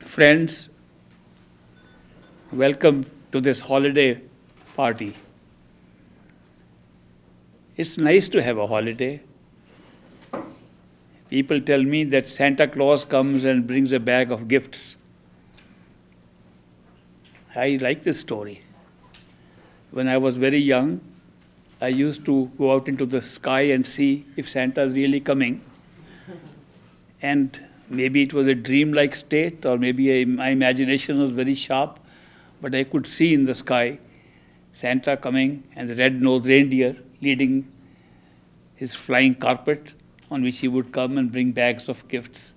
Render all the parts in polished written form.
Friends, welcome to this holiday party. It's nice to have a holiday. People tell me that Santa Claus comes and brings a bag of gifts. I like this story. When I was very young, I used to go out into the sky and see if Santa is really coming. And maybe it was a dreamlike state, or maybe my imagination was very sharp, but I could see in the sky Santa coming and the red-nosed reindeer leading his flying carpet on which he would come and bring bags of gifts.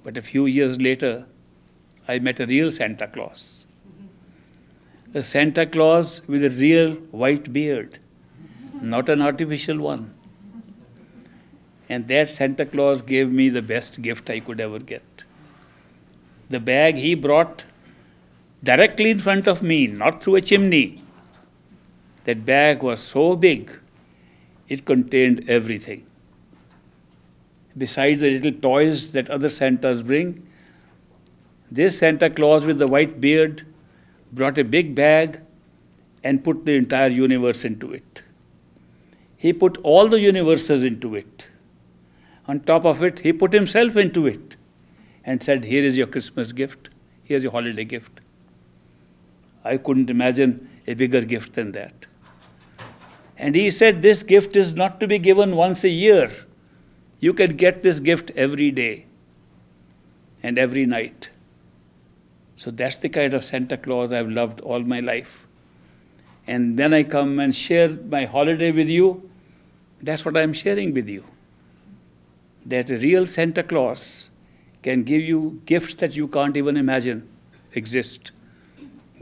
But a few years later, I met a real Santa Claus. A Santa Claus with a real white beard, not an artificial one. And that Santa Claus gave me the best gift I could ever get. The bag he brought directly in front of me, not through a chimney. That bag was so big, it contained everything. Besides the little toys that other Santas bring, this Santa Claus with the white beard brought a big bag and put the entire universe into it. He put all the universes into it. On top of it, he put himself into it and said, "Here is your Christmas gift. Here's your holiday gift." I couldn't imagine a bigger gift than that. And he said, this gift is not to be given once a year. You can get this gift every day and every night. So that's the kind of Santa Claus I've loved all my life. And then I come and share my holiday with you. That's what I'm sharing with you. That a real Santa Claus can give you gifts that you can't even imagine exist.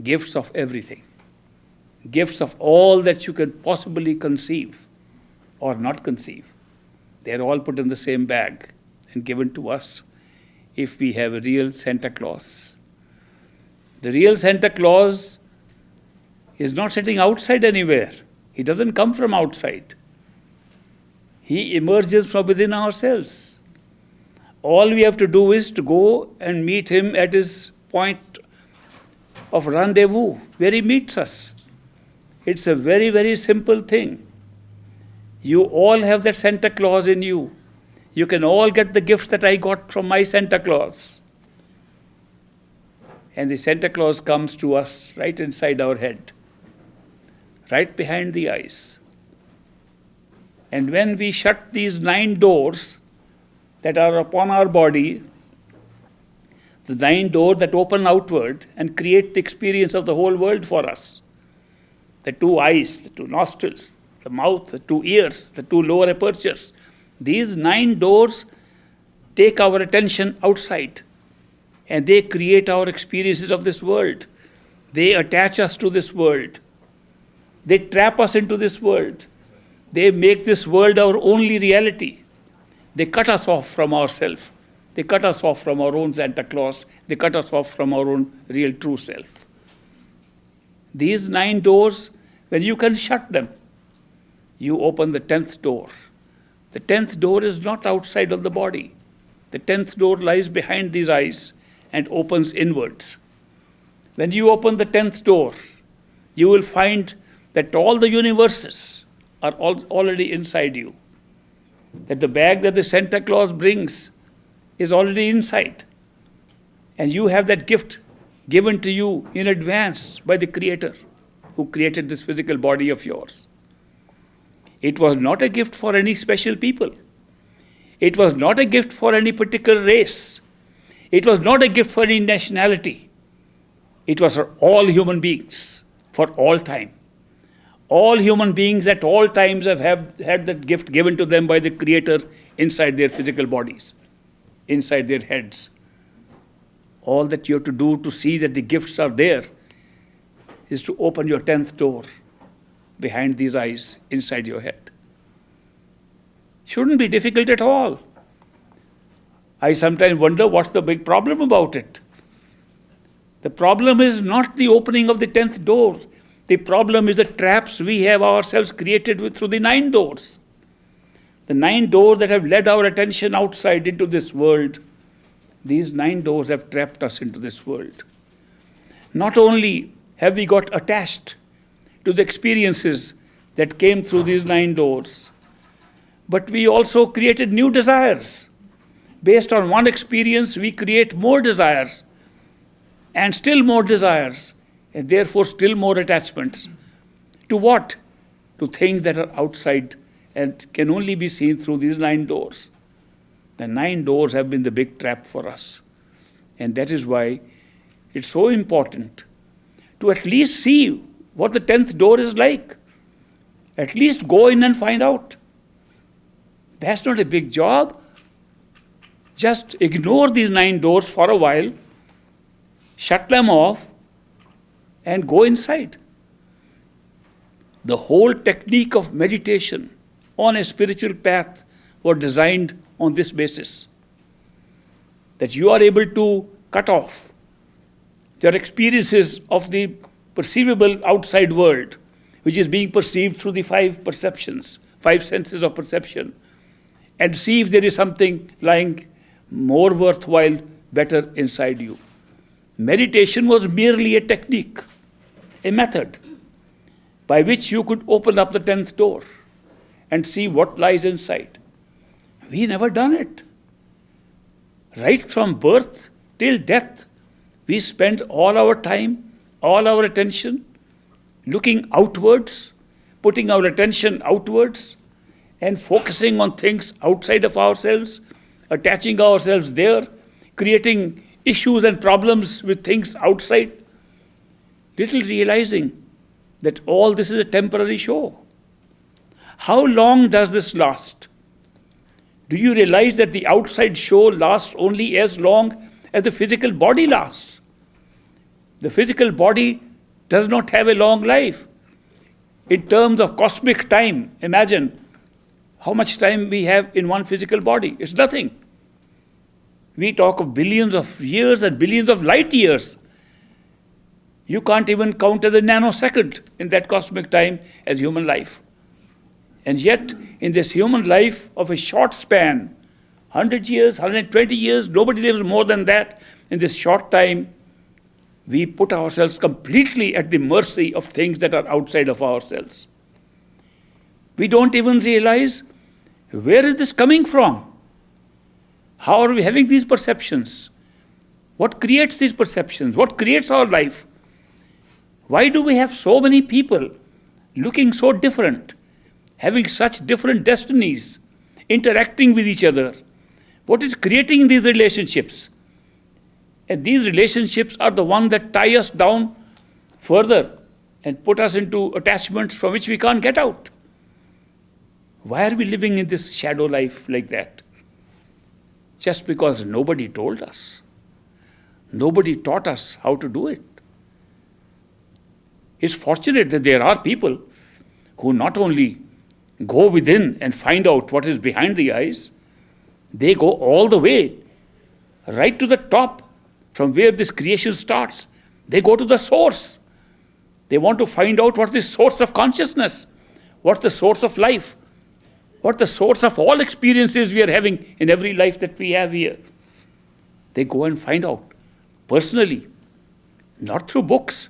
Gifts of everything. Gifts of all that you can possibly conceive or not conceive. They're all put in the same bag and given to us if we have a real Santa Claus. The real Santa Claus is not sitting outside anywhere. He doesn't come from outside. He emerges from within ourselves. All we have to do is to go and meet him at his point of rendezvous, where he meets us. It's a very, very simple thing. You all have that Santa Claus in you. You can all get the gifts that I got from my Santa Claus. And the Santa Claus comes to us right inside our head, right behind the eyes. And when we shut these 9 doors that are upon our body, the 9 doors that open outward and create the experience of the whole world for us, the 2 eyes, the 2 nostrils, the mouth, the 2 ears, the 2 lower apertures, these 9 doors take our attention outside and they create our experiences of this world. They attach us to this world. They trap us into this world. They make this world our only reality. They cut us off from ourselves. They cut us off from our own Santa Claus. They cut us off from our own real true self. These 9 doors, when you can shut them, you open the 10th door. The 10th door is not outside of the body. The 10th door lies behind these eyes and opens inwards. When you open the 10th door, you will find that all the universes are already inside you. That the bag that the Santa Claus brings is already inside. And you have that gift given to you in advance by the Creator who created this physical body of yours. It was not a gift for any special people. It was not a gift for any particular race. It was not a gift for any nationality. It was for all human beings, for all time. All human beings at all times have had that gift given to them by the Creator inside their physical bodies, inside their heads. All that you have to do to see that the gifts are there is to open your 10th door behind these eyes inside your head. Shouldn't be difficult at all. I sometimes wonder what's the big problem about it. The problem is not the opening of the 10th door. The problem is the traps we have ourselves created through the 9 doors. The 9 doors that have led our attention outside into this world These 9 doors have trapped us into this world. Not only have we got attached to the experiences that came through these 9 doors, but we also created new desires. Based on one experience, we create more desires, and still more desires, and therefore still more attachments. To what? To things that are outside and can only be seen through these 9 doors. The 9 doors have been the big trap for us. And that is why it's so important to at least see what the 10th door is like. At least go in and find out. That's not a big job. Just ignore these 9 doors for a while, shut them off, and go inside. The whole technique of meditation on a spiritual path was designed on this basis. That you are able to cut off your experiences of the perceivable outside world, which is being perceived through the 5 perceptions, 5 senses of perception, and see if there is something lying more worthwhile, better inside you. Meditation was merely a technique, a method by which you could open up the 10th door and see what lies inside. We never done it. Right from birth till death, we spend all our time, all our attention looking outwards, putting our attention outwards, and focusing on things outside of ourselves, attaching ourselves there, creating issues and problems with things outside, little realizing that all this is a temporary show. How long does this last? Do you realize that the outside show lasts only as long as the physical body lasts? The physical body does not have a long life. In terms of cosmic time, imagine how much time we have in one physical body. It's nothing. We talk of billions of years and billions of light years. You can't even count as a nanosecond in that cosmic time as human life. And yet, in this human life of a short span, 100 years, 120 years, nobody lives more than that. In this short time, we put ourselves completely at the mercy of things that are outside of ourselves. We don't even realize, where is this coming from? How are we having these perceptions? What creates these perceptions? What creates our life? Why do we have so many people looking so different, having such different destinies, interacting with each other? What is creating these relationships? And these relationships are the ones that tie us down further and put us into attachments from which we can't get out. Why are we living in this shadow life like that? Just because nobody told us. Nobody taught us how to do it. It's fortunate that there are people who not only go within and find out what is behind the eyes, they go all the way, right to the top, from where this creation starts. They go to the source. They want to find out what is the source of consciousness, what's the source of life, what's the source of all experiences we are having in every life that we have here. They go and find out personally, not through books,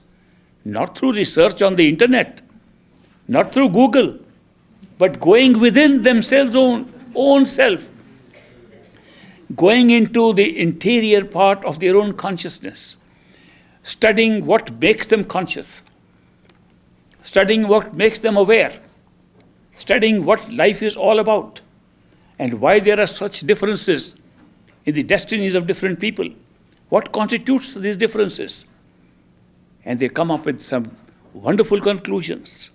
not through research on the internet, not through Google, but going within themselves' own self, going into the interior part of their own consciousness, studying what makes them conscious, studying what makes them aware, studying what life is all about, and why there are such differences in the destinies of different people. What constitutes these differences? And they come up with some wonderful conclusions.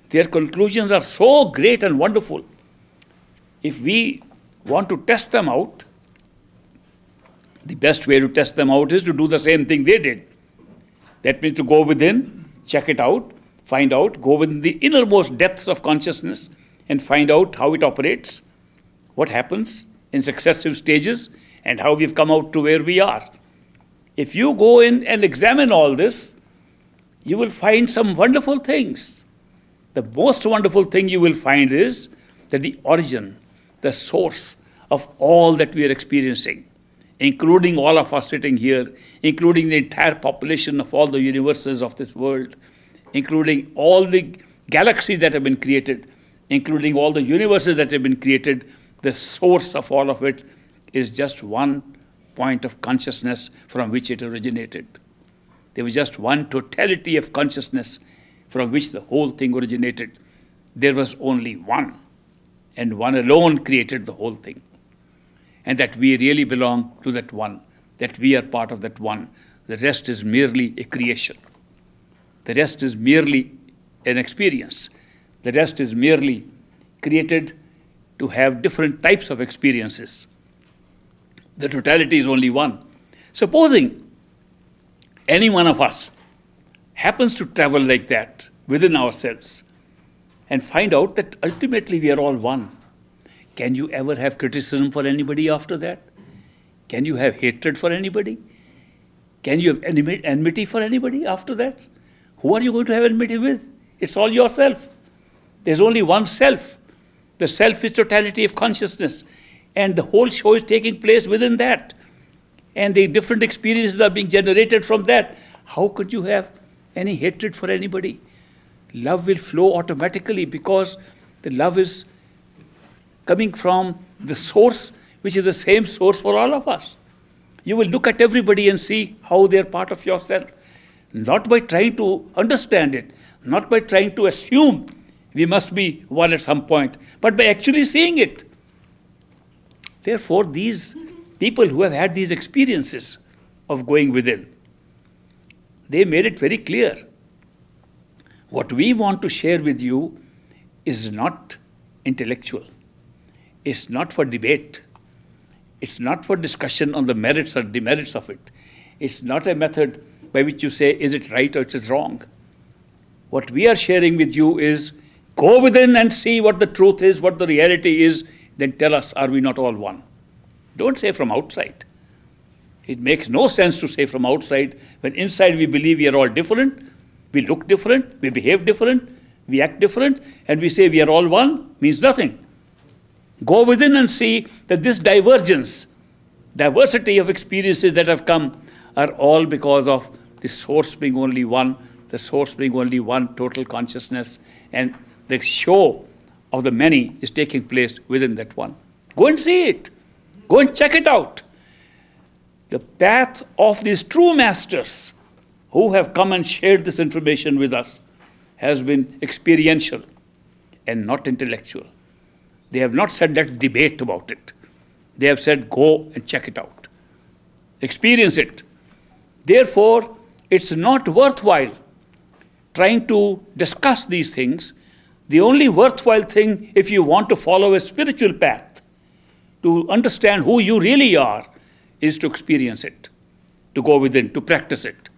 Their conclusions are so great and wonderful. If we want to test them out, the best way to test them out is to do the same thing they did. That means to go within, check it out, find out, go within the innermost depths of consciousness and find out how it operates, what happens in successive stages, and how we've come out to where we are. If you go in and examine all this, you will find some wonderful things. The most wonderful thing you will find is that the origin, the source of all that we are experiencing including all of us sitting here, including the entire population of all the universes of this world, including all the galaxies that have been created, including all the universes that have been created, the source of all of it is just one point of consciousness from which it originated. There was just one totality of consciousness from which the whole thing originated. There was only one, and one alone created the whole thing. And that we really belong to that one, that we are part of that one. The rest is merely a creation. The rest is merely an experience. The rest is merely created to have different types of experiences. The totality is only one. Supposing any one of us happens to travel like that within ourselves and find out that ultimately we are all one, can you ever have criticism for anybody after that? Can you have hatred for anybody? Can you have enmity for anybody after that? Who are you going to have enmity with? It's all yourself. There's only one self. The self is totality of consciousness. And the whole show is taking place within that. And the different experiences are being generated from that. How could you have any hatred for anybody? Love will flow automatically because the love is coming from the source, which is the same source for all of us. You will look at everybody and see how they are part of yourself. Not by trying to understand it, not by trying to assume we must be one at some point, but by actually seeing it. Therefore, these people who have had these experiences of going within, they made it very clear. What we want to share with you is not intellectual. It's not for debate. It's not for discussion on the merits or demerits of it. It's not a method by which you say, is it right or it is wrong. What we are sharing with you is, go within and see what the truth is, what the reality is, then tell us, are we not all one? Don't say from outside. It makes no sense to say from outside when inside we believe we are all different, we look different, we behave different, we act different, and we say we are all one, means nothing. Go within and see that this divergence, diversity of experiences that have come are all because of the source being only one, the source being only one total consciousness, and the show of the many is taking place within that one. Go and see it. Go and check it out. The path of these true masters who have come and shared this information with us has been experiential and not intellectual. They have not said let's debate about it. They have said go and check it out. Experience it. Therefore, it's not worthwhile trying to discuss these things. The only worthwhile thing, if you want to follow a spiritual path, to understand who you really are, is to experience it, to go within, to practice it.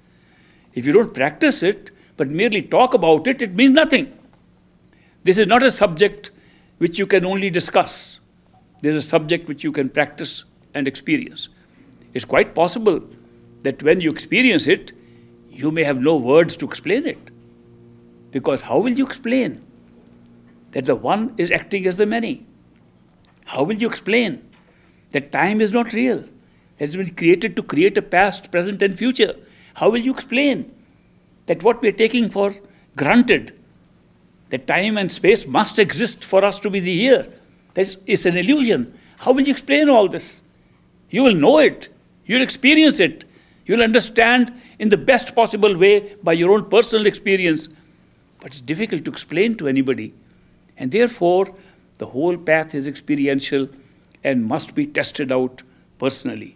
If you don't practice it, but merely talk about it, it means nothing. This is not a subject which you can only discuss. This is a subject which you can practice and experience. It's quite possible that when you experience it, you may have no words to explain it. Because how will you explain that the one is acting as the many? How will you explain that time is not real? It has been created to create a past, present, and future. How will you explain that what we are taking for granted, that time and space must exist for us to be the here? It's an illusion. How will you explain all this? You will know it. You'll experience it. You'll understand in the best possible way by your own personal experience. But it's difficult to explain to anybody. And therefore, the whole path is experiential and must be tested out personally.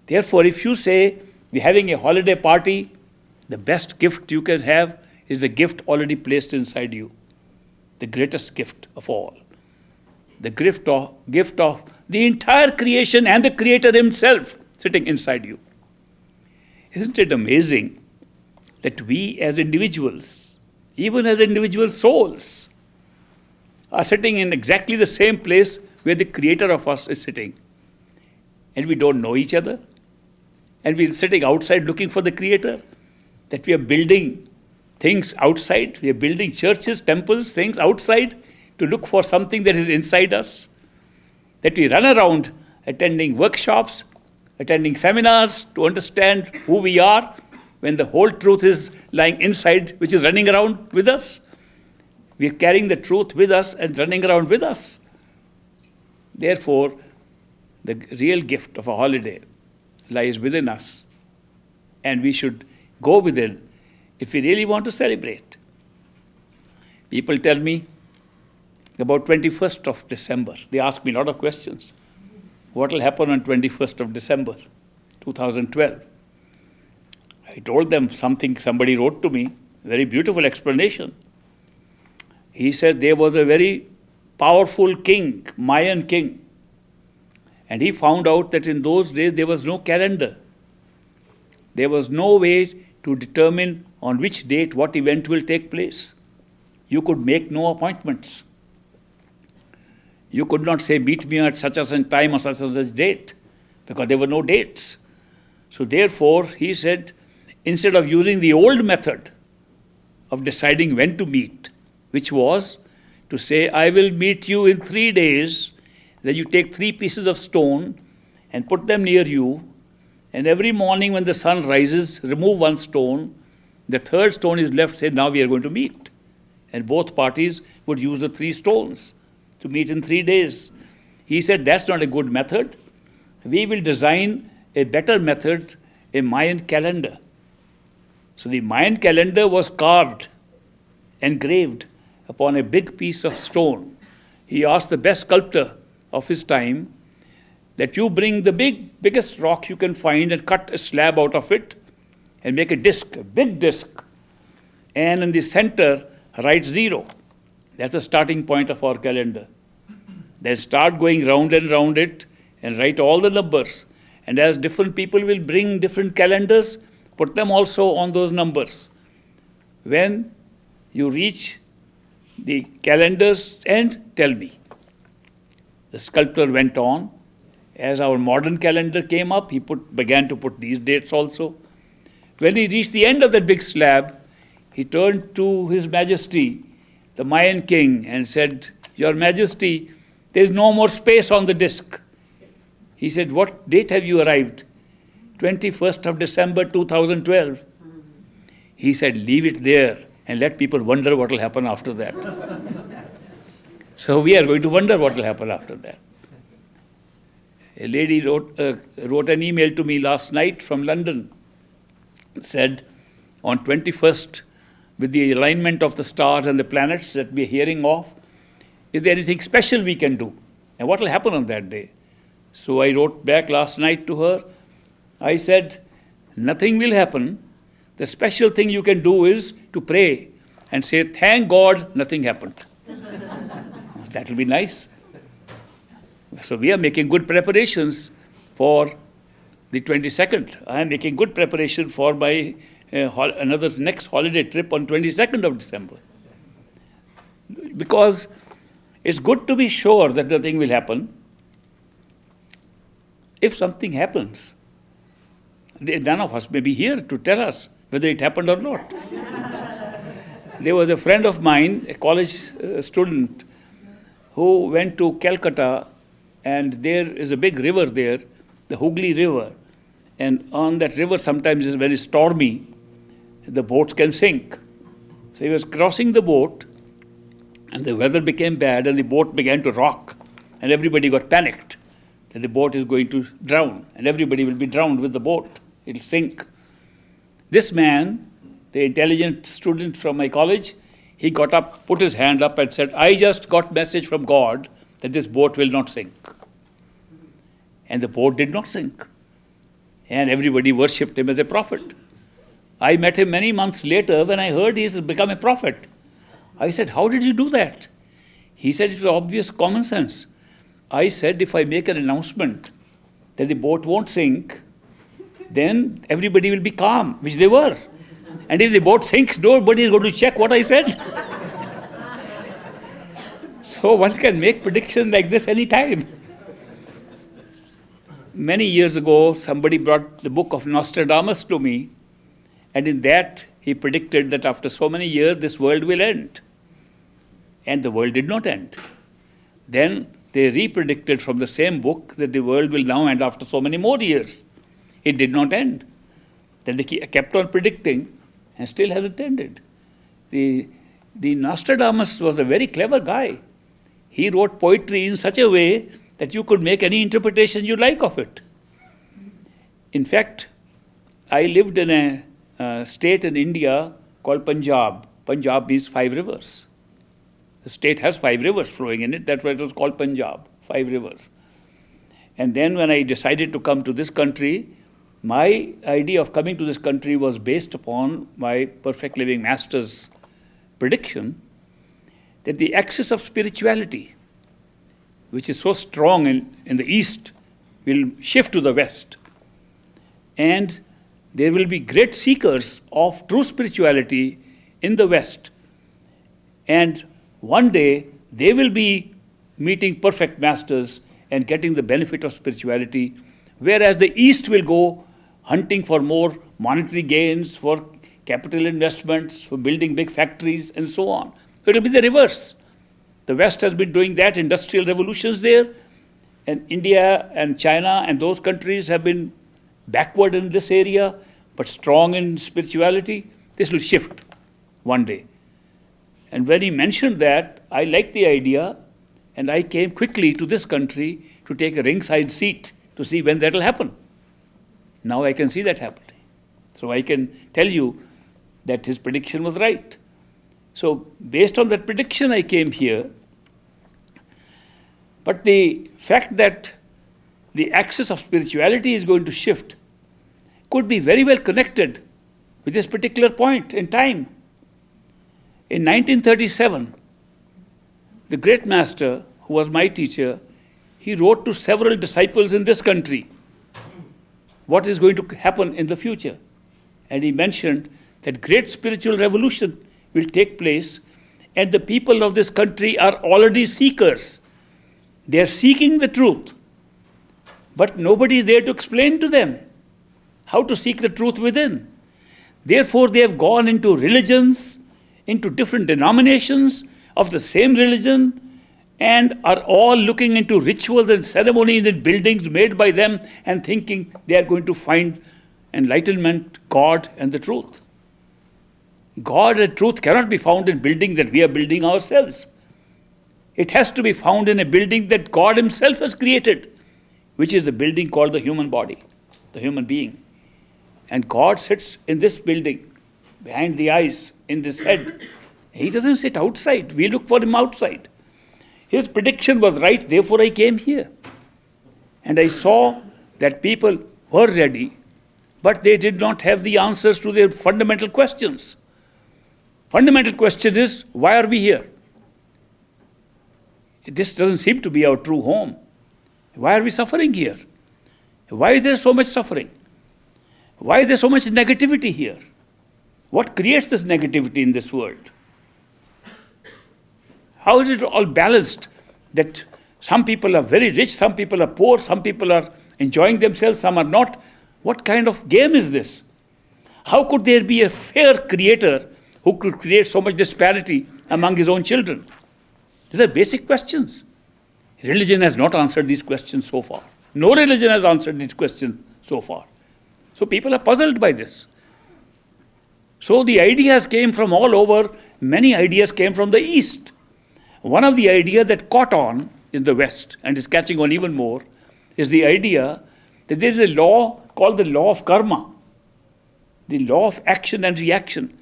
Therefore, if you say we're having a holiday party, the best gift you can have is the gift already placed inside you. The greatest gift of all. The gift of the entire creation and the Creator Himself sitting inside you. Isn't it amazing that we as individuals, even as individual souls, are sitting in exactly the same place where the Creator of us is sitting. And we don't know each other. And we're sitting outside looking for the Creator. That we are building things outside. We are building churches, temples, things outside to look for something that is inside us. That we run around attending workshops, attending seminars to understand who we are when the whole truth is lying inside, which is running around with us. We are carrying the truth with us and running around with us. Therefore, the real gift of a holiday lies within us, and we should go within if we really want to celebrate. People tell me about 21st of December. They ask me a lot of questions. What will happen on 21st of December, 2012? I told them something somebody wrote to me, a very beautiful explanation. He said there was a very powerful king, Mayan king, and he found out that in those days there was no calendar. There was no way to determine on which date what event will take place. You could make no appointments. You could not say, meet me at such a time or such a date, because there were no dates. So therefore, he said, instead of using the old method of deciding when to meet, which was to say, I will meet you in 3 days, then you take 3 pieces of stone and put them near you, and every morning when the sun rises, remove 1 stone, the 3rd stone is left, say, now we are going to meet. And both parties would use the 3 stones to meet in 3 days. He said, that's not a good method. We will design a better method, a Mayan calendar. So the Mayan calendar was carved, engraved upon a big piece of stone. He asked the best sculptor of his time that you bring the biggest rock you can find and cut a slab out of it and make a disc, a big disc. And in the center, write 0. That's the starting point of our calendar. Then start going round and round it and write all the numbers. And as different people will bring different calendars, put them also on those numbers. When you reach the calendar's end, tell me. The sculptor went on. As our modern calendar came up, he began to put these dates also. When he reached the end of that big slab, he turned to His Majesty, the Mayan king, and said, Your Majesty, there is no more space on the disc. He said, what date have you arrived? 21st of December 2012. He said, leave it there and let people wonder what will happen after that. So we are going to wonder what will happen after that. A lady wrote an email to me last night from London. Said, on 21st, with the alignment of the stars and the planets that we are hearing of, is there anything special we can do? And what will happen on that day? So I wrote back last night to her. I said, nothing will happen. The special thing you can do is to pray and say, thank God nothing happened. That will be nice. So we are making good preparations for the 22nd. I am making good preparation for my next holiday trip on 22nd of December. Because it's good to be sure that nothing will happen. If something happens, none of us may be here to tell us whether it happened or not. There was a friend of mine, a college student, who went to Calcutta, and there is a big river there, the Hooghly River. And on that river sometimes it's very stormy. The boats can sink. So he was crossing the boat, and the weather became bad, and the boat began to rock. And everybody got panicked that the boat is going to drown, and everybody will be drowned with the boat. It'll sink. This man, the intelligent student from my college, he got up, put his hand up and said, I just got message from God that this boat will not sink. And the boat did not sink. And everybody worshipped him as a prophet. I met him many months later when I heard he's become a prophet. I said, how did you do that? He said, it was obvious common sense. I said, if I make an announcement that the boat won't sink, then everybody will be calm, which they were. And if the boat sinks, nobody is going to check what I said. So one can make predictions like this any time. Many years ago, somebody brought the book of Nostradamus to me, and in that he predicted that after so many years, this world will end. And the world did not end. Then they re-predicted from the same book that the world will now end after so many more years. It did not end. Then they kept on predicting and still hasn't ended. The Nostradamus was a very clever guy. He wrote poetry in such a way that you could make any interpretation you like of it. In fact, I lived in a state in India called Punjab. Punjab means 5 rivers. The state has 5 rivers flowing in it. That's why it was called Punjab, 5 rivers. And then when I decided to come to this country, my idea of coming to this country was based upon my Perfect Living Master's prediction that the axis of spirituality, which is so strong in the East, will shift to the West. And there will be great seekers of true spirituality in the West. And one day, they will be meeting perfect masters and getting the benefit of spirituality, whereas the East will go hunting for more monetary gains, for capital investments, for building big factories, and so on. It will be the reverse. The West has been doing that, industrial revolutions there, and India and China and those countries have been backward in this area, but strong in spirituality. This will shift one day. And when he mentioned that, I liked the idea, and I came quickly to this country to take a ringside seat to see when that will happen. Now I can see that happening. So I can tell you that his prediction was right. So based on that prediction, I came here. But the fact that the axis of spirituality is going to shift could be very well connected with this particular point in time. In 1937, the great master, who was my teacher, he wrote to several disciples in this country what is going to happen in the future. And he mentioned that great spiritual revolution will take place, and the people of this country are already seekers. They are seeking the truth, but nobody is there to explain to them how to seek the truth within. Therefore, they have gone into religions, into different denominations of the same religion, and are all looking into rituals and ceremonies and buildings made by them and thinking they are going to find enlightenment, God, and the truth. God and truth cannot be found in buildings that we are building ourselves. It has to be found in a building that God himself has created, which is the building called the human body, the human being. And God sits in this building, behind the eyes, in this head. He doesn't sit outside. We look for him outside. His prediction was right, therefore I came here. And I saw that people were ready, but they did not have the answers to their fundamental questions. Fundamental question is, why are we here? This doesn't seem to be our true home. Why are we suffering here? Why is there so much suffering? Why is there so much negativity here? What creates this negativity in this world? How is it all balanced that some people are very rich, some people are poor, some people are enjoying themselves, some are not? What kind of game is this? How could there be a fair creator who could create so much disparity among his own children? These are basic questions. Religion has not answered these questions so far. No religion has answered these questions so far. So people are puzzled by this. So the ideas came from all over. Many ideas came from the East. One of the ideas that caught on in the West and is catching on even more is the idea that there is a law called the law of karma, the law of action and reaction.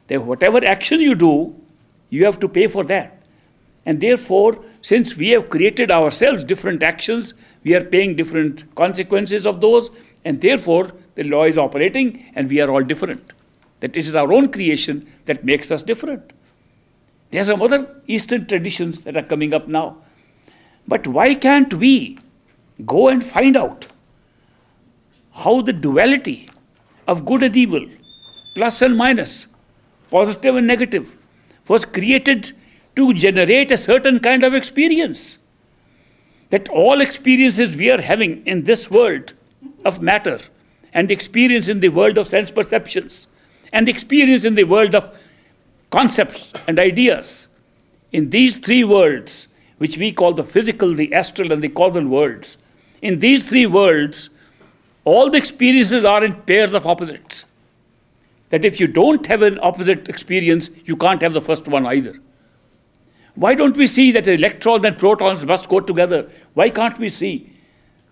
That whatever action you do, you have to pay for that. And therefore, since we have created ourselves different actions, we are paying different consequences of those, and therefore the law is operating and we are all different. That it is our own creation that makes us different. There are some other Eastern traditions that are coming up now. But why can't we go and find out how the duality of good and evil, plus and minus, positive and negative, was created to generate a certain kind of experience? That all experiences we are having in this world of matter, and the experience in the world of sense perceptions, and the experience in the world of concepts and ideas, in these three worlds, which we call the physical, the astral, and the causal worlds, in these three worlds, All the experiences are in pairs of opposites. That if you don't have an opposite experience, you can't have the first one either. Why don't we see that electrons and protons must go together? Why can't we see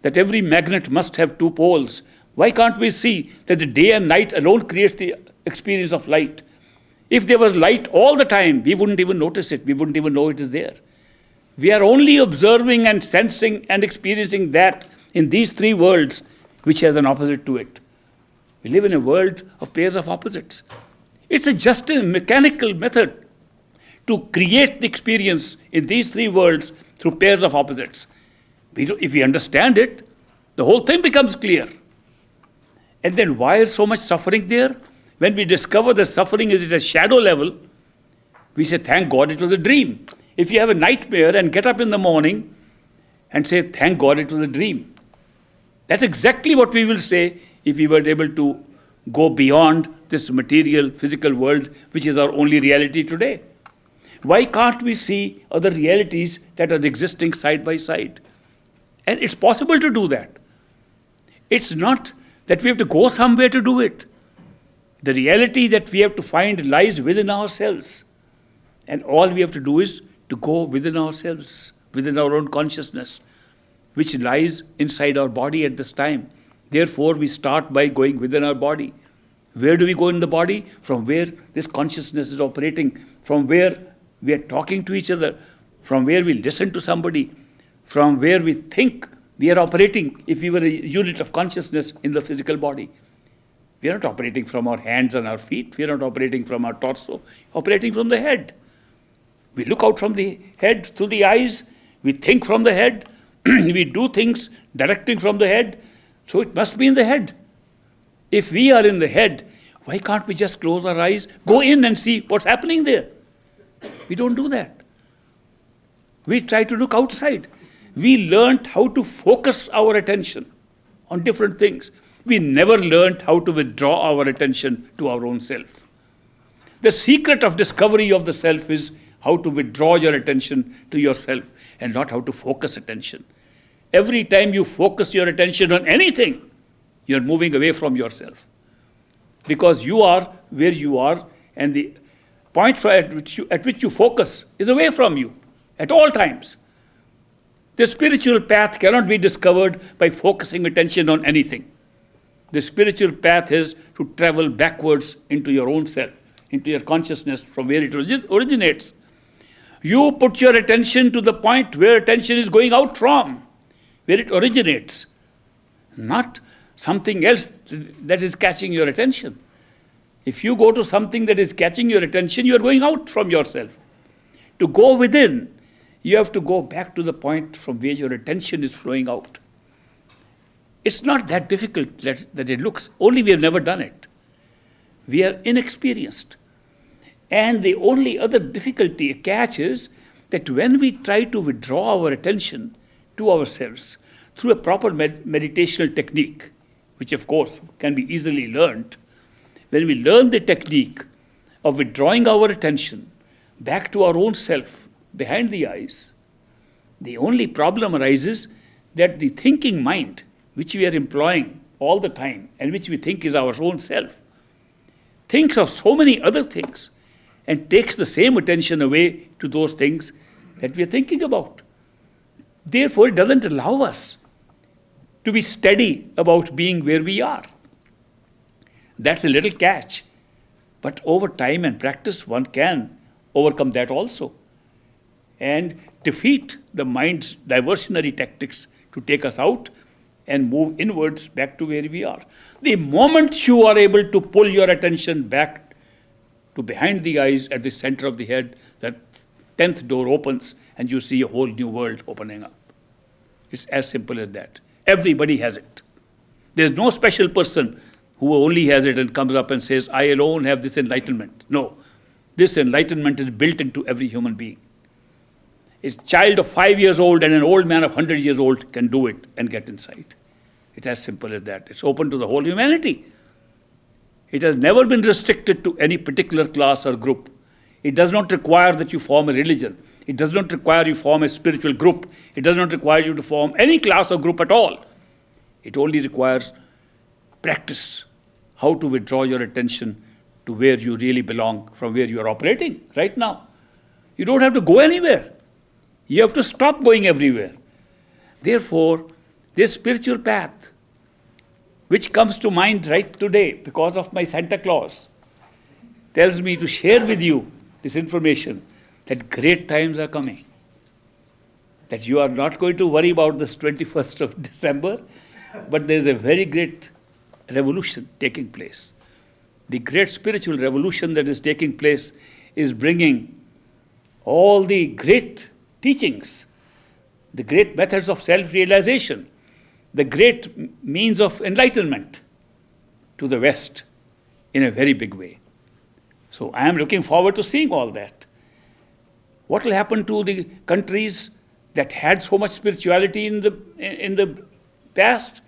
that every magnet must have two poles? Why can't we see that the day and night alone creates the experience of light? If there was light all the time, we wouldn't even notice it. We wouldn't even know it is there. We are only observing and sensing and experiencing that in these three worlds, which has an opposite to it. We live in a world of pairs of opposites. It's just a mechanical method to create the experience in these three worlds through pairs of opposites. If we understand it, the whole thing becomes clear. And then why is so much suffering there? When we discover the suffering is at a shadow level, we say, thank God it was a dream. If you have a nightmare and get up in the morning and say, thank God it was a dream. That's exactly what we will say if we were able to go beyond this material, physical world, which is our only reality today. Why can't we see other realities that are existing side by side? And it's possible to do that. It's not that we have to go somewhere to do it. The reality that we have to find lies within ourselves. And all we have to do is to go within ourselves, within our own consciousness, which lies inside our body at this time. Therefore, we start by going within our body. Where do we go in the body? From where this consciousness is operating, from where we are talking to each other, from where we listen to somebody, from where we think we are operating if we were a unit of consciousness in the physical body. We are not operating from our hands and our feet. We are not operating from our torso, operating from the head. We look out from the head through the eyes. We think from the head. We do things directing from the head. So it must be in the head. If we are in the head, why can't we just close our eyes, go in and see what's happening there? We don't do that. We try to look outside. We learned how to focus our attention on different things. We never learned how to withdraw our attention to our own self. The secret of discovery of the self is how to withdraw your attention to yourself and not how to focus attention. Every time you focus your attention on anything, you're moving away from yourself. Because you are where you are, and the point at which you focus is away from you at all times. The spiritual path cannot be discovered by focusing attention on anything. The spiritual path is to travel backwards into your own self, into your consciousness from where it originates. You put your attention to the point where attention is going out from, where it originates, not something else that is catching your attention. If you go to something that is catching your attention, you are going out from yourself. To go within, you have to go back to the point from where your attention is flowing out. It's not that difficult that it looks, only we have never done it. We are inexperienced. And the only other difficulty, a catch, is that when we try to withdraw our attention to ourselves through a proper meditational technique, which of course can be easily learned, when we learn the technique of withdrawing our attention back to our own self, behind the eyes, the only problem arises that the thinking mind, which we are employing all the time and which we think is our own self, thinks of so many other things and takes the same attention away to those things that we are thinking about. Therefore, it doesn't allow us to be steady about being where we are. That's a little catch. But over time and practice, one can overcome that also and defeat the mind's diversionary tactics to take us out and move inwards back to where we are. The moment you are able to pull your attention back to behind the eyes at the center of the head, that 10th door opens and you see a whole new world opening up. It's as simple as that. Everybody has it. There's no special person who only has it and comes up and says, I alone have this enlightenment. No. This enlightenment is built into every human being. A child of 5 years old and an old man of 100 years old can do it and get inside. It's as simple as that. It's open to the whole humanity. It has never been restricted to any particular class or group. It does not require that you form a religion. It does not require you form a spiritual group. It does not require you to form any class or group at all. It only requires practice how to withdraw your attention to where you really belong, from where you are operating right now. You don't have to go anywhere. You have to stop going everywhere. Therefore, this spiritual path, which comes to mind right today because of my Santa Claus, tells me to share with you this information that great times are coming. That you are not going to worry about this 21st of December, but there is a very great revolution taking place. The great spiritual revolution that is taking place is bringing all the great teachings, the great methods of self-realization, the great means of enlightenment to the West in a very big way. So I am looking forward to seeing all that. What will happen to the countries that had so much spirituality in the past?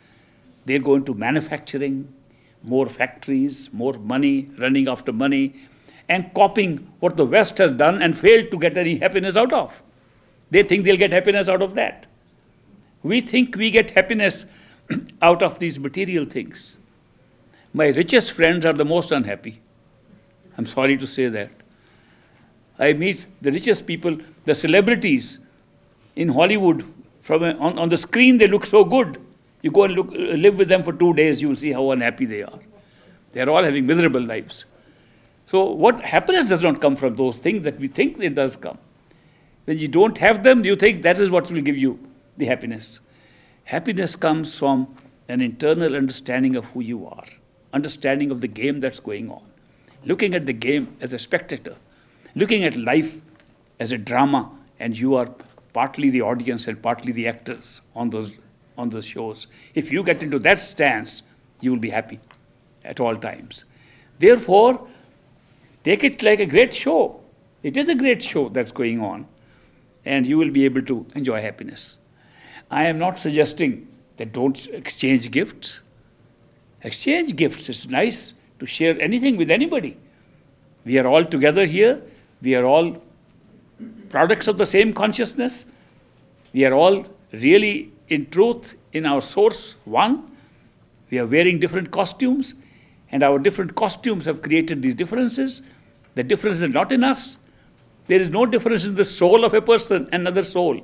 They're going to manufacturing, more factories, more money, running after money, and copying what the West has done and failed to get any happiness out of. They think they'll get happiness out of that. We think we get happiness out of these material things. My richest friends are the most unhappy. I'm sorry to say that. I meet the richest people, the celebrities in Hollywood. On the screen, they look so good. You go and live with them for 2 days, you will see how unhappy they are. They are all having miserable lives. So what happiness does not come from those things that we think it does come. When you don't have them, you think that is what will give you the happiness. Happiness comes from an internal understanding of who you are, understanding of the game that's going on, looking at the game as a spectator, looking at life as a drama, and you are partly the audience and partly the actors on those shows. If you get into that stance, you will be happy at all times. Therefore, take it like a great show. It is a great show that's going on, and you will be able to enjoy happiness. I am not suggesting that don't exchange gifts. Exchange gifts. It's nice to share anything with anybody. We are all together here. We are all products of the same consciousness. We are all really, in truth, in our source, one. We are wearing different costumes, and our different costumes have created these differences. The difference is not in us. There is no difference in the soul of a person and another soul.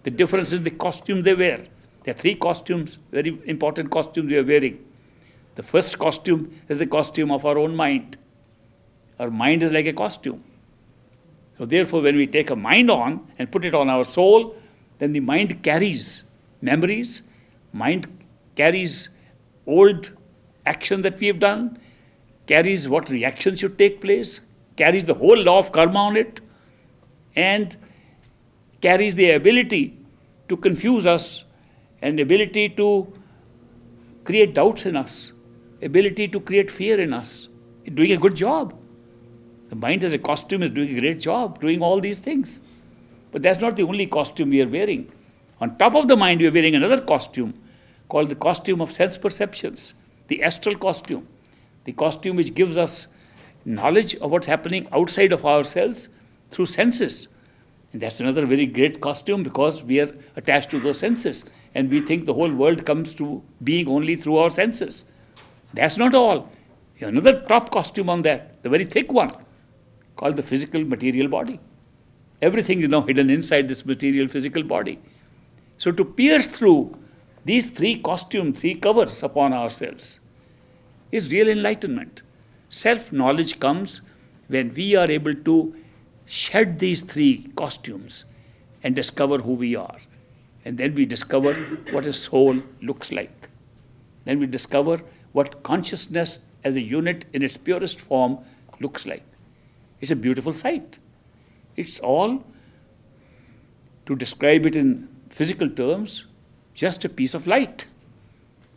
The difference is the costume they wear. There are 3 costumes, very important costumes we are wearing. The first costume is the costume of our own mind. Our mind is like a costume. So therefore, when we take a mind on and put it on our soul, then the mind carries memories, mind carries old action that we have done, carries what reactions should take place, carries the whole law of karma on it, and carries the ability to confuse us, and ability to create doubts in us, ability to create fear in us. It's doing a good job. The mind as a costume is doing a great job, doing all these things. But that's not the only costume we are wearing. On top of the mind, we are wearing another costume called the costume of sense perceptions, the astral costume, the costume which gives us knowledge of what's happening outside of ourselves through senses. And that's another very great costume because we are attached to those senses. And we think the whole world comes to being only through our senses. That's not all. Another top costume on that, the very thick one, called the physical material body. Everything is now hidden inside this material physical body. So to pierce through these 3 costumes, 3 covers upon ourselves, is real enlightenment. Self-knowledge comes when we are able to shed these 3 costumes and discover who we are. And then we discover what a soul looks like. Then we discover what consciousness as a unit in its purest form looks like. It's a beautiful sight. It's all, to describe it in physical terms, just a piece of light.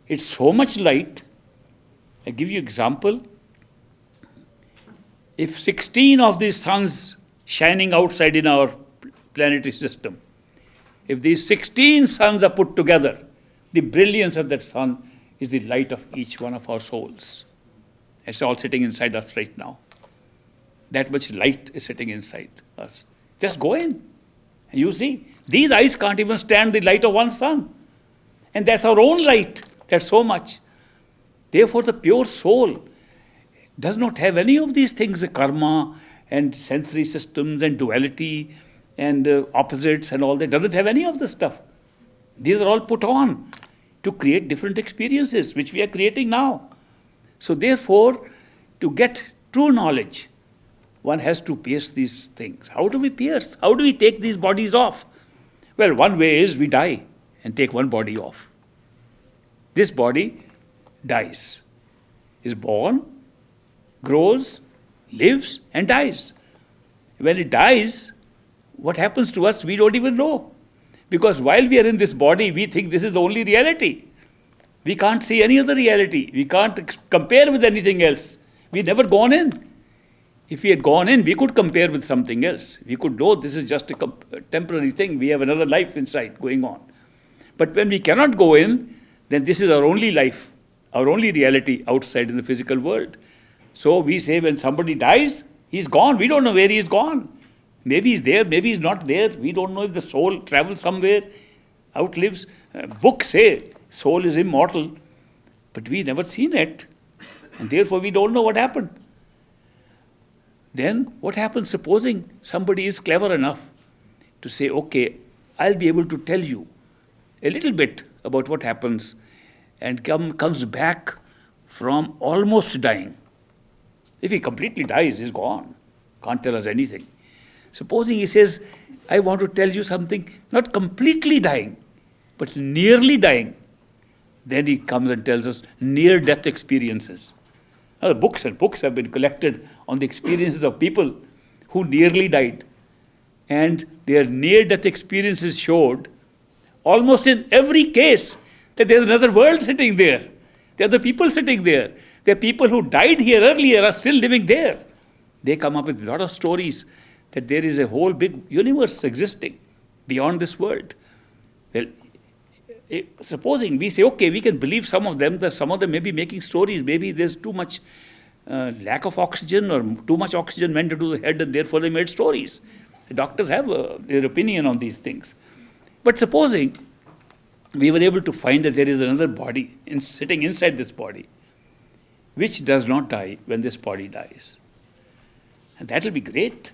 It's so much light. I give you an example. If 16 of these suns shining outside in our planetary system, if these 16 suns are put together, the brilliance of that sun is the light of each one of our souls. It's all sitting inside us right now. That much light is sitting inside us. Just go in and you see. These eyes can't even stand the light of one sun. And that's our own light. That's so much. Therefore, the pure soul does not have any of these things, the karma and sensory systems and duality and opposites and all that. Doesn't have any of this stuff. These are all put on to create different experiences, which we are creating now. So therefore, to get true knowledge, one has to pierce these things. How do we pierce? How do we take these bodies off? Well, one way is we die and take one body off. This body dies, is born, grows, lives, and dies. When it dies, what happens to us, we don't even know. Because while we are in this body, we think this is the only reality. We can't see any other reality. We can't compare with anything else. We've never gone in. If we had gone in, we could compare with something else. We could know this is just a temporary thing. We have another life inside going on. But when we cannot go in, then this is our only life, our only reality outside in the physical world. So we say when somebody dies, he's gone. We don't know where he is gone. Maybe he's there, maybe he's not there. We don't know if the soul travels somewhere, outlives. Books say soul is immortal, but we never seen it. And therefore we don't know what happened. Then what happens, supposing somebody is clever enough to say, okay, I'll be able to tell you a little bit about what happens, and comes back from almost dying. If he completely dies, he's gone. Can't tell us anything. Supposing he says, I want to tell you something, not completely dying, but nearly dying. Then he comes and tells us near-death experiences. Now, books and books have been collected on the experiences of people who nearly died. And their near-death experiences showed, almost in every case, that there's another world sitting there. There are the people sitting there. There are people who died here earlier are still living there. They come up with a lot of stories that there is a whole big universe existing beyond this world. Well, supposing we say, okay, we can believe some of them, that some of them may be making stories, maybe there's too much lack of oxygen or too much oxygen went into the head and therefore they made stories. The doctors have their opinion on these things. But supposing we were able to find that there is another body sitting inside this body, which does not die when this body dies. And that will be great.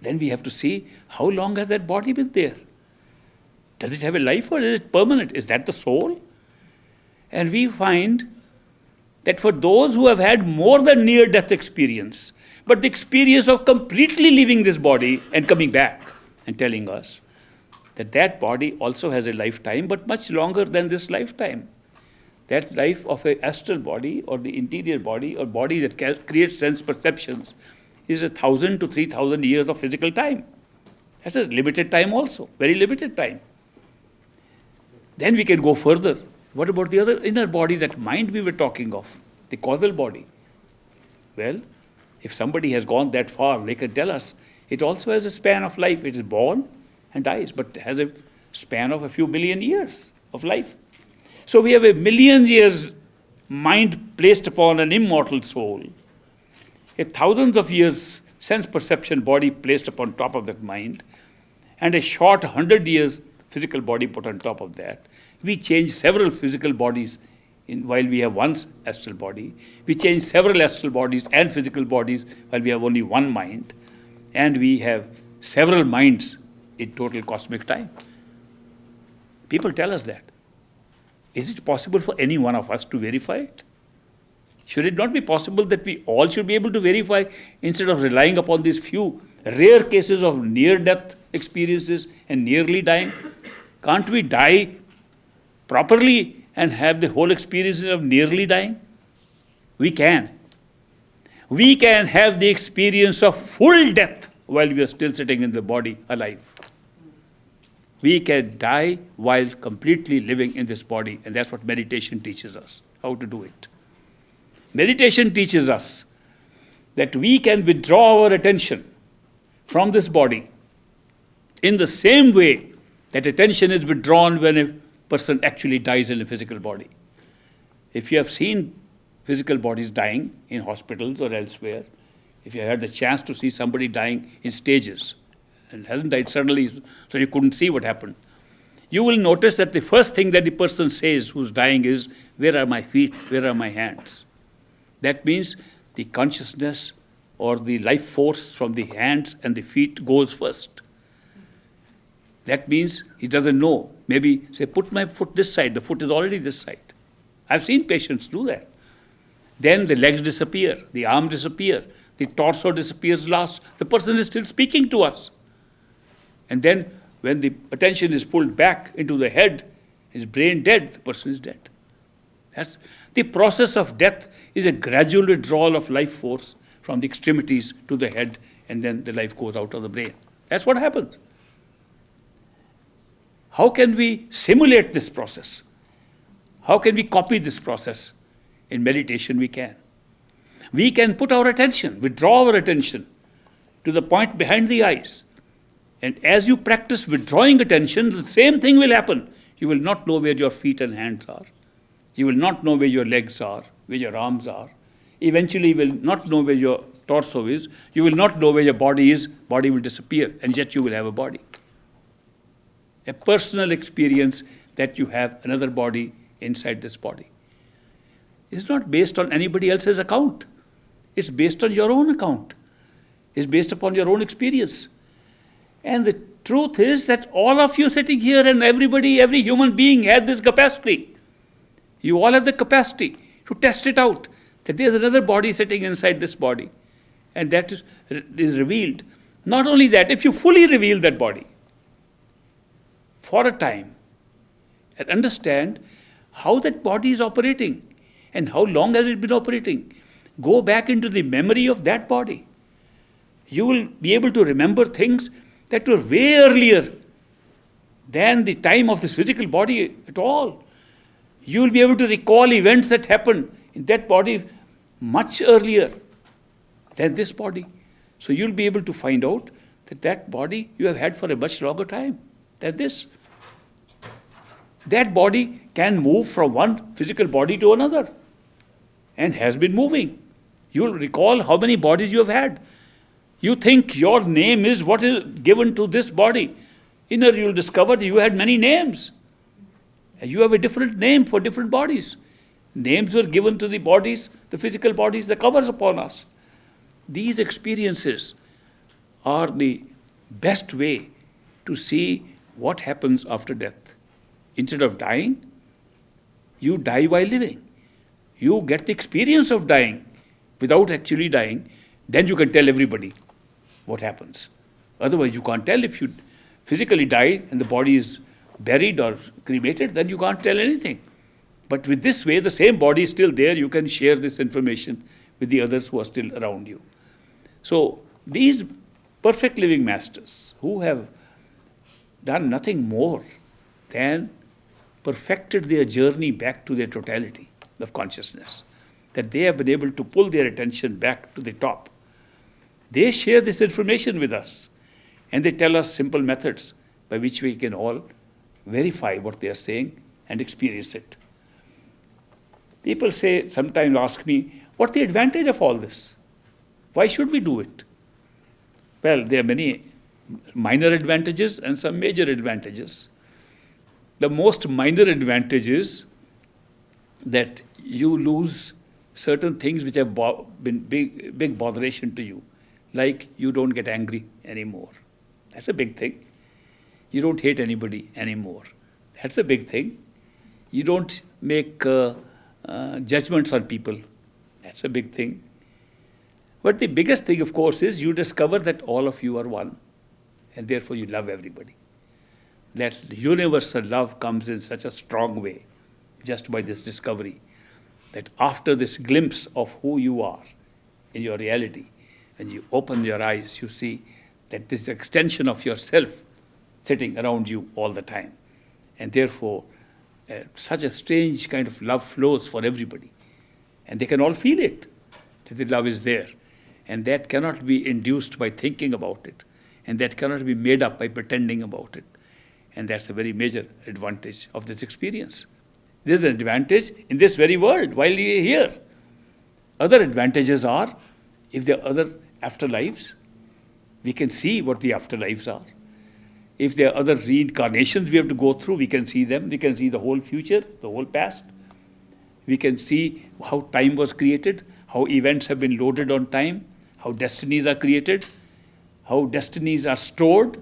Then we have to see how long has that body been there. Does it have a life or is it permanent? Is that the soul? And we find that for those who have had more than near-death experience, but the experience of completely leaving this body and coming back and telling us that that body also has a lifetime, but much longer than this lifetime. That life of an astral body or the interior body or body that creates sense perceptions is 1,000 to 3,000 years of physical time. That's a limited time also, very limited time. Then we can go further. What about the other inner body, that mind we were talking of, the causal body? Well, if somebody has gone that far, they can tell us it also has a span of life. It is born and dies, but has a span of a few million years of life. So we have a million years mind placed upon an immortal soul, a thousands of years sense perception body placed upon top of that mind, and a short 100 years physical body put on top of that. We change several physical bodies while we have one astral body. We change several astral bodies and physical bodies while we have only one mind. And we have several minds in total cosmic time. People tell us that. Is it possible for any one of us to verify it? Should it not be possible that we all should be able to verify instead of relying upon these few rare cases of near-death experiences and nearly dying? Can't we die properly and have the whole experience of nearly dying? We can. We can have the experience of full death while we are still sitting in the body alive. We can die while completely living in this body, and that's what meditation teaches us, how to do it. Meditation teaches us that we can withdraw our attention from this body in the same way that attention is withdrawn when a person actually dies in a physical body. If you have seen physical bodies dying in hospitals or elsewhere, if you had the chance to see somebody dying in stages and hasn't died suddenly, so you couldn't see what happened, you will notice that the first thing that the person says who's dying is, where are my feet, where are my hands? That means the consciousness or the life force from the hands and the feet goes first. That means he doesn't know. Maybe say, put my foot this side, the foot is already this side. I've seen patients do that. Then the legs disappear, the arm disappear, the torso disappears last. The person is still speaking to us. And then when the attention is pulled back into the head, his brain dead, the person is dead. That's the process of death is a gradual withdrawal of life force from the extremities to the head, and then the life goes out of the brain. That's what happens. How can we simulate this process? How can we copy this process? In meditation we can. We can put our attention, withdraw our attention to the point behind the eyes. And as you practice withdrawing attention, the same thing will happen. You will not know where your feet and hands are. You will not know where your legs are, where your arms are. Eventually you will not know where your torso is. You will not know where your body is. Body will disappear, and yet you will have a body. A personal experience that you have another body inside this body. It's not based on anybody else's account. It's based on your own account. It's based upon your own experience. And the truth is that all of you sitting here and everybody, every human being has this capacity. You all have the capacity to test it out, that there's another body sitting inside this body. And that is revealed. Not only that, if you fully reveal that body for a time and understand how that body is operating and how long has it been operating, go back into the memory of that body. You will be able to remember things that were way earlier than the time of this physical body at all. You will be able to recall events that happened in that body much earlier than this body. So you'll be able to find out that that body you have had for a much longer time than this. That body can move from one physical body to another and has been moving. You'll recall how many bodies you have had. You think your name is what is given to this body. Inner, you'll discover that you had many names. You have a different name for different bodies. Names were given to the bodies, the physical bodies that covers upon us. These experiences are the best way to see what happens after death. Instead of dying, you die while living. You get the experience of dying without actually dying. Then you can tell everybody what happens. Otherwise, you can't tell. If you physically die and the body is buried or cremated, then you can't tell anything. But with this way, the same body is still there. You can share this information with the others who are still around you. So these perfect living masters who have done nothing more than perfected their journey back to their totality of consciousness, that they have been able to pull their attention back to the top. They share this information with us, and they tell us simple methods by which we can all verify what they are saying and experience it. People sometimes ask me, what's the advantage of all this? Why should we do it? Well, there are many minor advantages and some major advantages. The most minor advantage is that you lose certain things which have been big botheration to you, like you don't get angry anymore. That's a big thing. You don't hate anybody anymore. That's a big thing. You don't make judgments on people. That's a big thing. But the biggest thing, of course, is you discover that all of you are one, and therefore you love everybody. That universal love comes in such a strong way just by this discovery, that after this glimpse of who you are in your reality, when you open your eyes, you see that this extension of yourself sitting around you all the time. And therefore, such a strange kind of love flows for everybody. And they can all feel it, that the love is there. And that cannot be induced by thinking about it. And that cannot be made up by pretending about it. And that's a very major advantage of this experience. There's an advantage in this very world while you're here. Other advantages are, if there are other afterlives, we can see what the afterlives are. If there are other reincarnations we have to go through, we can see them. We can see the whole future, the whole past. We can see how time was created, how events have been loaded on time, how destinies are created, how destinies are stored,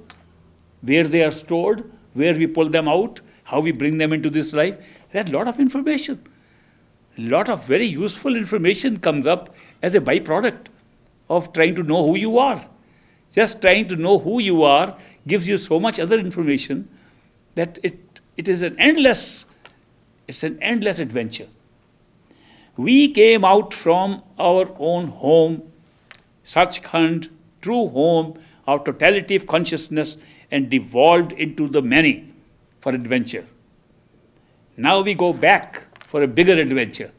where they are stored, where we pull them out, how we bring them into this life. There's a lot of information. A lot of very useful information comes up as a byproduct of trying to know who you are. Just trying to know who you are gives you so much other information that it is an endless adventure. We came out from our own home, Sachkhand, true home, our totality of consciousness, and devolved into the many for adventure. Now we go back for a bigger adventure.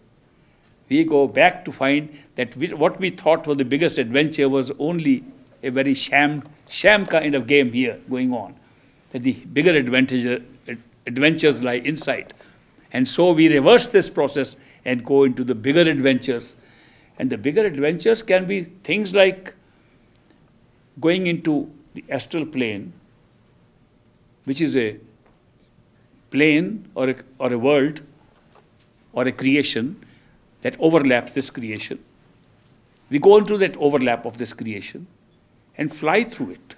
We go back to find that what we thought was the biggest adventure was only a very sham kind of game here going on. That the bigger adventures lie inside. And so we reverse this process and go into the bigger adventures. And the bigger adventures can be things like going into the astral plane, which is a plane or a world or a creation that overlaps this creation. We go into that overlap of this creation and fly through it.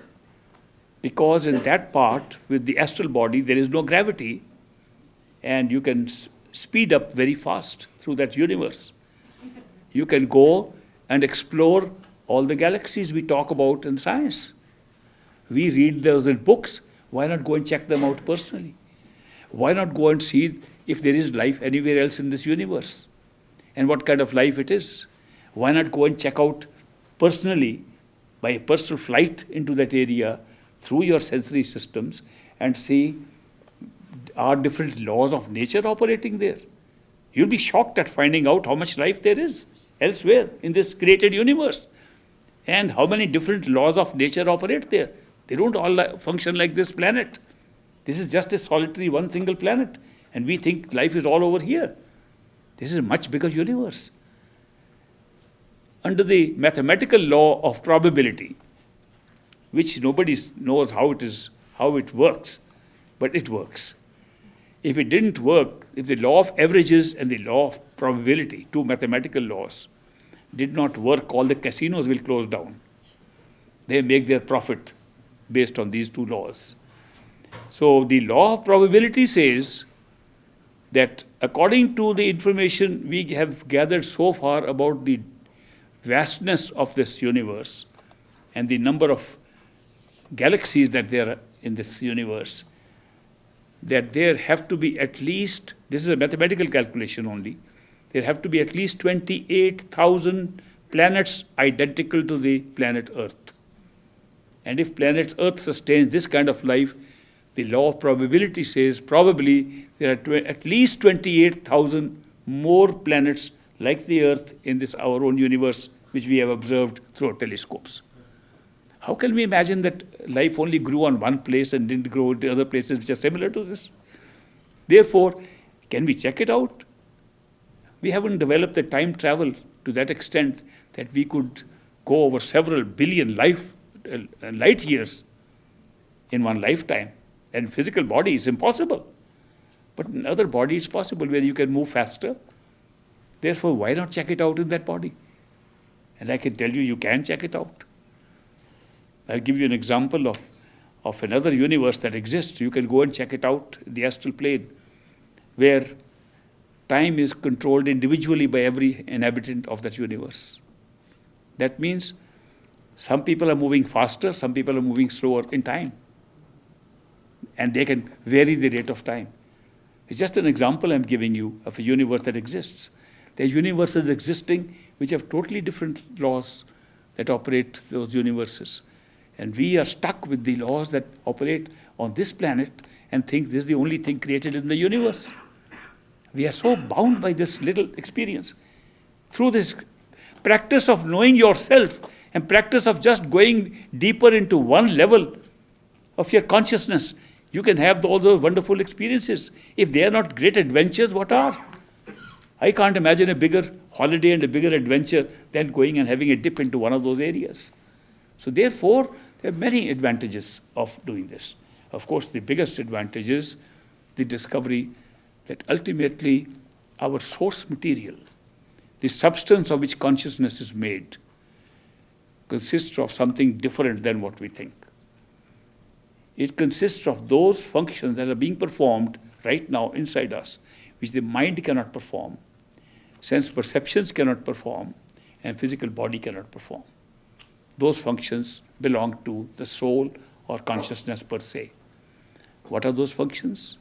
Because in that part, with the astral body, there is no gravity, and you can speed up very fast through that universe. You can go and explore all the galaxies we talk about in science. We read those in books. Why not go and check them out personally? Why not go and see if there is life anywhere else in this universe? And what kind of life it is? Why not go and check out personally, by a personal flight into that area, through your sensory systems, and see, are different laws of nature operating there? You'll be shocked at finding out how much life there is elsewhere in this created universe, and how many different laws of nature operate there. They don't all function like this planet. This is just a solitary one single planet, and we think life is all over here. This is a much bigger universe. Under the mathematical law of probability, which nobody knows how it works, but it works. If it didn't work, if the law of averages and the law of probability, two mathematical laws, did not work, all the casinos will close down. They make their profit based on these two laws. So the law of probability says that according to the information we have gathered so far about the vastness of this universe and the number of galaxies that there are in this universe, that there have to be at least, this is a mathematical calculation only, there have to be at least 28,000 planets identical to the planet Earth. And if planet Earth sustains this kind of life, the law of probability says probably there are at least 28,000 more planets like the Earth in this our own universe, which we have observed through our telescopes. How can we imagine that life only grew on one place and didn't grow to other places which are similar to this? Therefore, can we check it out? We haven't developed the time travel to that extent that we could go over several billion light years in one lifetime. And physical body is impossible. But in other body it's possible, where you can move faster. Therefore, why not check it out in that body? And I can tell you, you can check it out. I'll give you an example of another universe that exists. You can go and check it out in the astral plane, where time is controlled individually by every inhabitant of that universe. That means some people are moving faster, some people are moving slower in time. And they can vary the rate of time. It's just an example I'm giving you of a universe that exists. There are universes existing which have totally different laws that operate those universes. And we are stuck with the laws that operate on this planet and think this is the only thing created in the universe. We are so bound by this little experience. Through this practice of knowing yourself and practice of just going deeper into one level of your consciousness, you can have all those wonderful experiences. If they are not great adventures, what are? I can't imagine a bigger holiday and a bigger adventure than going and having a dip into one of those areas. So therefore, there are many advantages of doing this. Of course, the biggest advantage is the discovery that ultimately our source material, the substance of which consciousness is made, consists of something different than what we think. It consists of those functions that are being performed right now inside us, which the mind cannot perform, sense perceptions cannot perform, and physical body cannot perform. Those functions belong to the soul or consciousness per se. What are those functions?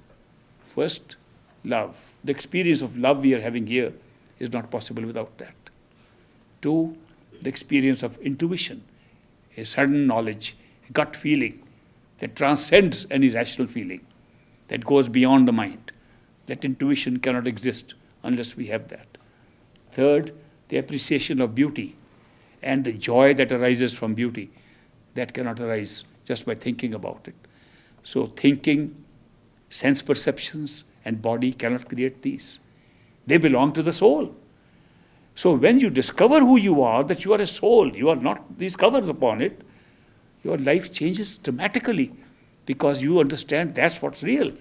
First, love. The experience of love we are having here is not possible without that. Two, the experience of intuition, a sudden knowledge, a gut feeling that transcends any rational feeling, that goes beyond the mind. That intuition cannot exist unless we have that. Third, the appreciation of beauty and the joy that arises from beauty. That cannot arise just by thinking about it. So thinking, sense perceptions, and body cannot create these. They belong to the soul. So when you discover who you are, that you are a soul, you are not these covers upon it, your life changes dramatically because you understand that's what's real.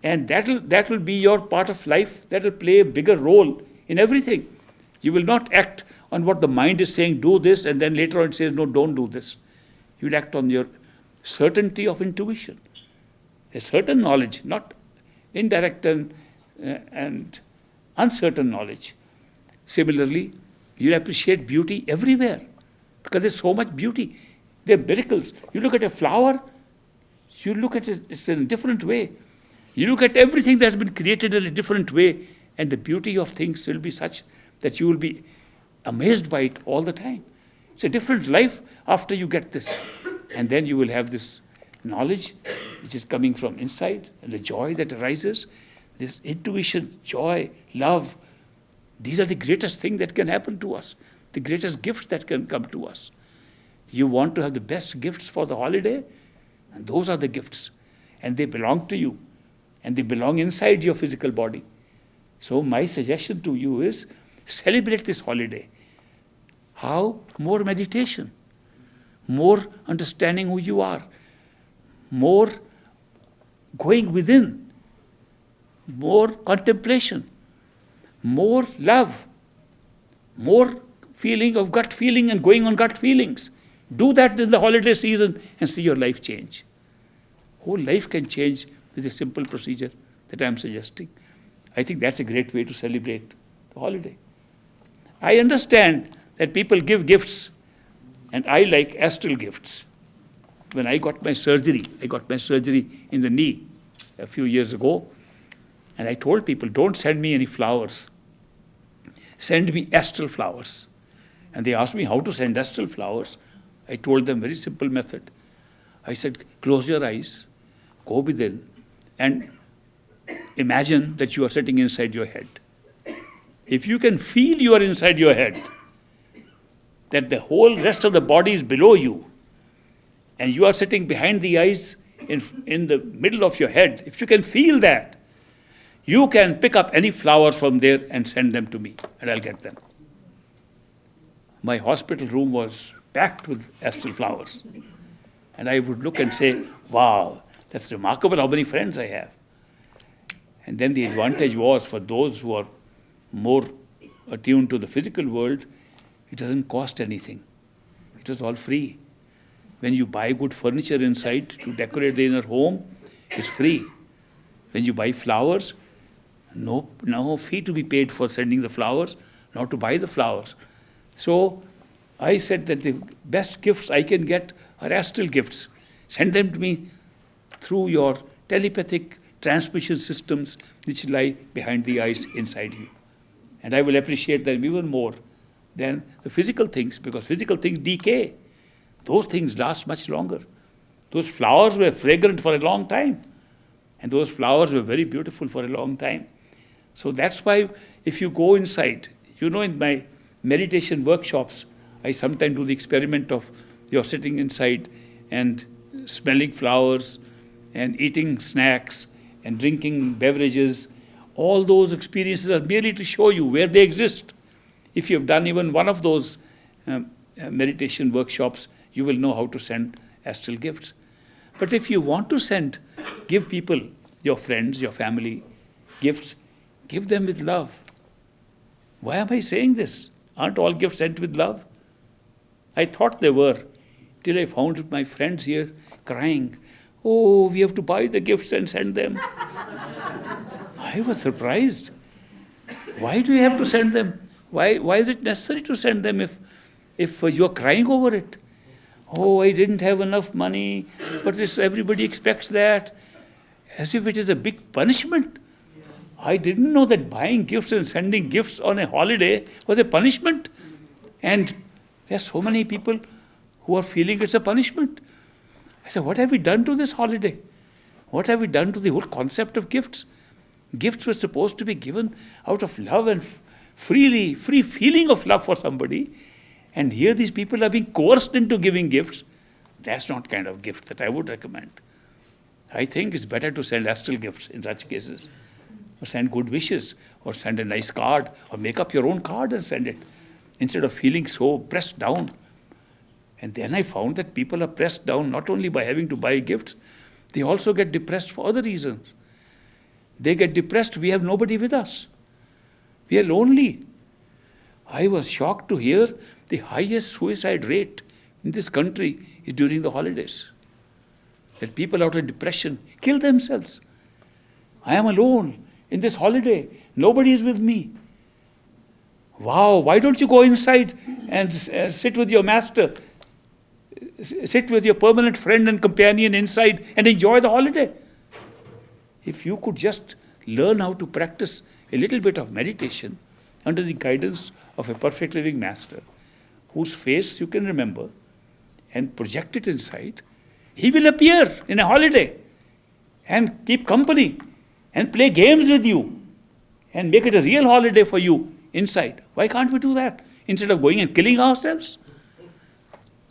And that will be your part of life, that will play a bigger role in everything. You will not act on what the mind is saying, do this, and then later on it says, no, don't do this. You will act on your certainty of intuition, a certain knowledge, not indirect and uncertain knowledge. Similarly, you'll appreciate beauty everywhere because there's so much beauty. There are miracles. You look at a flower, you look at it it's in a different way. You look at everything that's been created in a different way, and the beauty of things will be such that you will be amazed by it all the time. It's a different life after you get this. And then you will have this knowledge which is coming from inside, and the joy that arises, this intuition, joy, love. These are the greatest thing that can happen to us, the greatest gift that can come to us. You want to have the best gifts for the holiday, and those are the gifts, and they belong to you, and they belong inside your physical body. So my suggestion to you is celebrate this holiday. How? More meditation, more understanding who you are, more going within, more contemplation, more love, more feeling of gut feeling and going on gut feelings. Do that in the holiday season and see your life change. Whole life can change with a simple procedure that I am suggesting. I think that's a great way to celebrate the holiday. I understand that people give gifts, and I like astral gifts. When I got my surgery in the knee a few years ago, and I told people, don't send me any flowers. Send me astral flowers. And they asked me how to send astral flowers. I told them very simple method. I said, close your eyes, go within, and imagine that you are sitting inside your head. If you can feel you are inside your head, that the whole rest of the body is below you, and you are sitting behind the eyes in the middle of your head, if you can feel that, you can pick up any flowers from there and send them to me, and I'll get them. My hospital room was packed with astral flowers. And I would look and say, wow, that's remarkable how many friends I have. And then the advantage was for those who are more attuned to the physical world, it doesn't cost anything. It was all free. When you buy good furniture inside to decorate the inner home, it's free. When you buy flowers, no fee to be paid for sending the flowers, not to buy the flowers. So I said that the best gifts I can get are astral gifts. Send them to me through your telepathic transmission systems which lie behind the eyes inside you. And I will appreciate them even more than the physical things, because physical things decay. Those things last much longer. Those flowers were fragrant for a long time. And those flowers were very beautiful for a long time. So that's why if you go inside, in my meditation workshops, I sometimes do the experiment of you're sitting inside and smelling flowers and eating snacks and drinking beverages. All those experiences are merely to show you where they exist. If you have done even one of those meditation workshops, you will know how to send astral gifts. But if you want to give people, your friends, your family, gifts, give them with love. Why am I saying this? Aren't all gifts sent with love? I thought they were, till I found my friends here crying, "Oh, we have to buy the gifts and send them." I was surprised. Why do you have to send them? Why is it necessary to send them if you're crying over it? "Oh, I didn't have enough money, but everybody expects that." As if it is a big punishment. I didn't know that buying gifts and sending gifts on a holiday was a punishment. And there are so many people who are feeling it's a punishment. I said, what have we done to this holiday? What have we done to the whole concept of gifts? Gifts were supposed to be given out of love and free feeling of love for somebody. And here these people are being coerced into giving gifts. That's not kind of gift that I would recommend. I think it's better to send astral gifts in such cases. Or send good wishes, or send a nice card, or make up your own card and send it, instead of feeling so pressed down. And then I found that people are pressed down not only by having to buy gifts, they also get depressed for other reasons. They get depressed, we have nobody with us. We are lonely. I was shocked to hear the highest suicide rate in this country is during the holidays. That people out of depression kill themselves. I am alone in this holiday. Nobody is with me. Wow, why don't you go inside and sit with your master? Sit with your permanent friend and companion inside and enjoy the holiday. If you could just learn how to practice a little bit of meditation under the guidance of a perfect living master, whose face you can remember, and project it inside, he will appear in a holiday and keep company and play games with you and make it a real holiday for you inside. Why can't we do that instead of going and killing ourselves?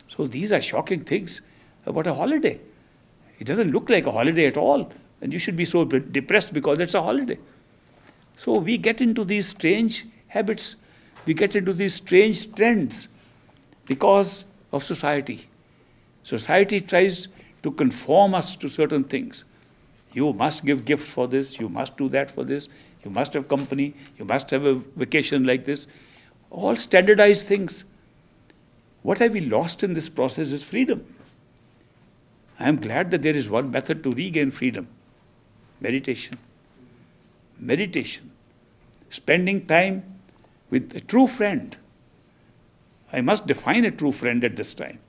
So these are shocking things about a holiday. It doesn't look like a holiday at all, and you should be so depressed because it's a holiday. So we get into these strange habits, we get into these strange trends because of society. Society tries to conform us to certain things. You must give gifts for this, you must do that for this, you must have company, you must have a vacation like this. All standardized things. What have we lost in this process is freedom. I am glad that there is one method to regain freedom. Meditation. Meditation. Spending time with a true friend. I must define a true friend at this time.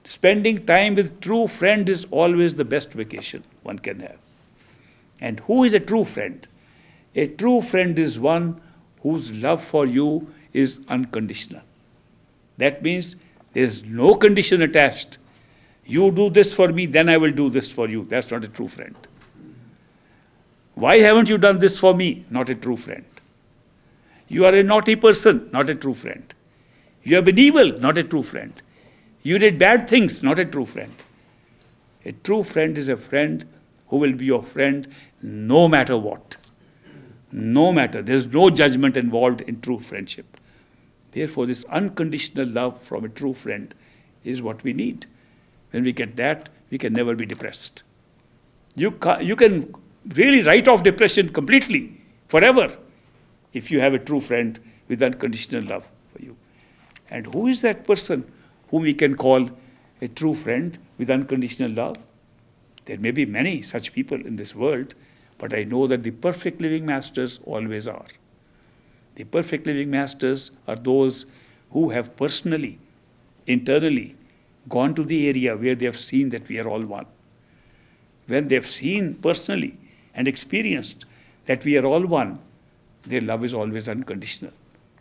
Spending time with true friend is always the best vacation one can have. And who is a true friend? A true friend is one whose love for you is unconditional. That means there is no condition attached. You do this for me, then I will do this for you. That's not a true friend. Why haven't you done this for me? Not a true friend. You are a naughty person, not a true friend. You have been evil, not a true friend. You did bad things, not a true friend. A true friend is a friend who will be your friend no matter what. No matter. There's no judgment involved in true friendship. Therefore, this unconditional love from a true friend is what we need. When we get that, we can never be depressed. You can really write off depression completely, forever, if you have a true friend with unconditional love for you. And who is that person whom we can call a true friend with unconditional love? There may be many such people in this world, but I know that the perfect living masters always are. The perfect living masters are those who have personally, internally, gone to the area where they have seen that we are all one. When they have seen personally and experienced that we are all one, their love is always unconditional.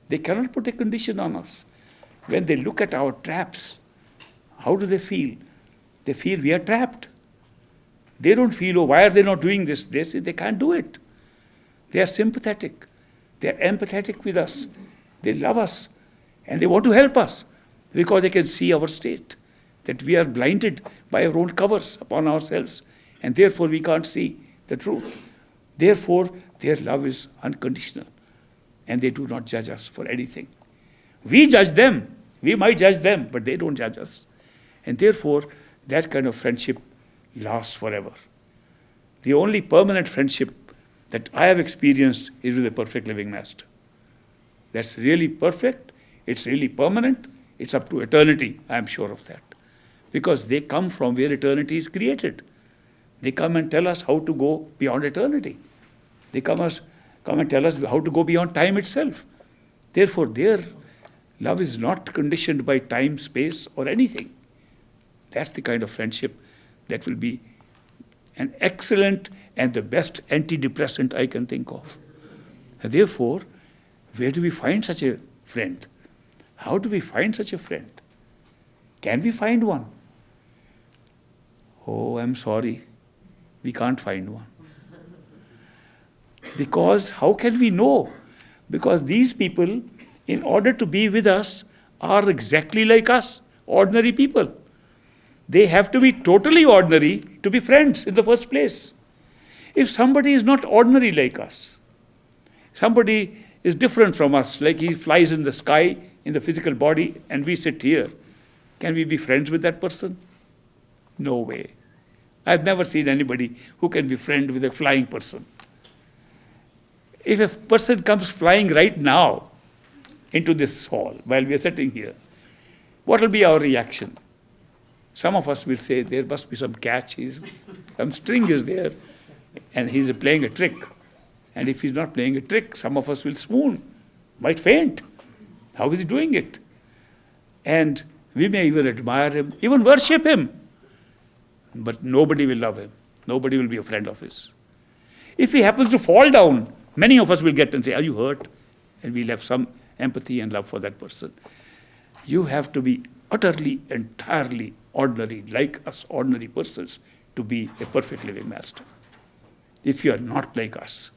They cannot put a condition on us. When they look at our traps, how do they feel? They feel we are trapped. They don't feel, oh, why are they not doing this? They say they can't do it. They are sympathetic. They are empathetic with us. They love us. And they want to help us because they can see our state, that we are blinded by our own covers upon ourselves. And therefore we can't see the truth. Therefore, their love is unconditional. And they do not judge us for anything. We judge them. We might judge them, but they don't judge us. And therefore, that kind of friendship lasts forever. The only permanent friendship that I have experienced is with a perfect living master. That's really perfect, it's really permanent, it's up to eternity, I am sure of that. Because they come from where eternity is created. They come and tell us how to go beyond eternity. They come and tell us how to go beyond time itself. Therefore, their love is not conditioned by time, space, or anything. That's the kind of friendship that will be an excellent and the best antidepressant I can think of. And therefore, where do we find such a friend? How do we find such a friend? Can we find one? Oh, I'm sorry. We can't find one. Because how can we know? Because these people, in order to be with us, are exactly like us, ordinary people. They have to be totally ordinary to be friends in the first place. If somebody is not ordinary like us, somebody is different from us, like he flies in the sky in the physical body and we sit here, can we be friends with that person? No way. I've never seen anybody who can be friend with a flying person. If a person comes flying right now into this hall while we are sitting here, what will be our reaction? Some of us will say, there must be some catch, some string is there, and he's playing a trick. And if he's not playing a trick, some of us will swoon, might faint. How is he doing it? And we may even admire him, even worship him. But nobody will love him. Nobody will be a friend of his. If he happens to fall down, many of us will get and say, are you hurt? And we'll have some empathy and love for that person. You have to be utterly, entirely ordinary, like us ordinary persons, to be a perfect living master. If you are not like us,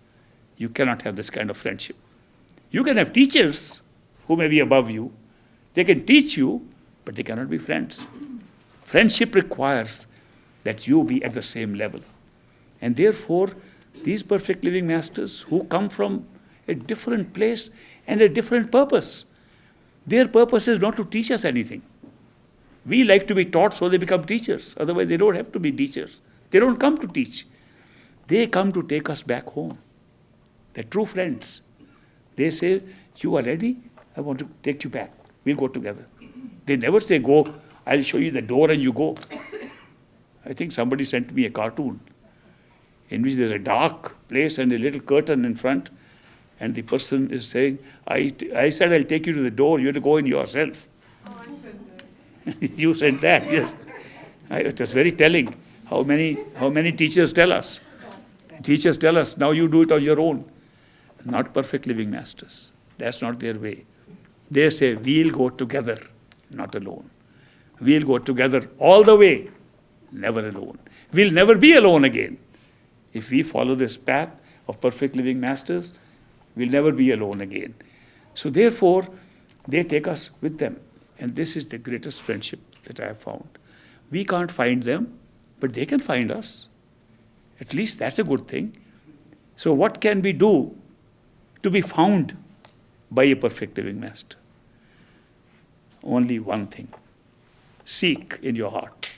you cannot have this kind of friendship. You can have teachers who may be above you. They can teach you, but they cannot be friends. Friendship requires that you be at the same level. And therefore, these perfect living masters who come from a different place and a different purpose, their purpose is not to teach us anything. We like to be taught, so they become teachers. Otherwise, they don't have to be teachers. They don't come to teach. They come to take us back home. They're true friends. They say, you are ready? I want to take you back. We'll go together. They never say, go, I'll show you the door and you go. I think somebody sent me a cartoon in which there's a dark place and a little curtain in front, and the person is saying, I said I'll take you to the door, you have to go in yourself. Oh, I said that. You said that, yes. It was very telling how many teachers tell us. Teachers tell us, now you do it on your own. Not perfect living masters. That's not their way. They say, we'll go together, not alone. We'll go together all the way, never alone. We'll never be alone again. If we follow this path of perfect living masters, we'll never be alone again. So therefore, they take us with them. And this is the greatest friendship that I have found. We can't find them, but they can find us. At least that's a good thing. So what can we do to be found by a perfect living master? Only one thing. Seek in your heart.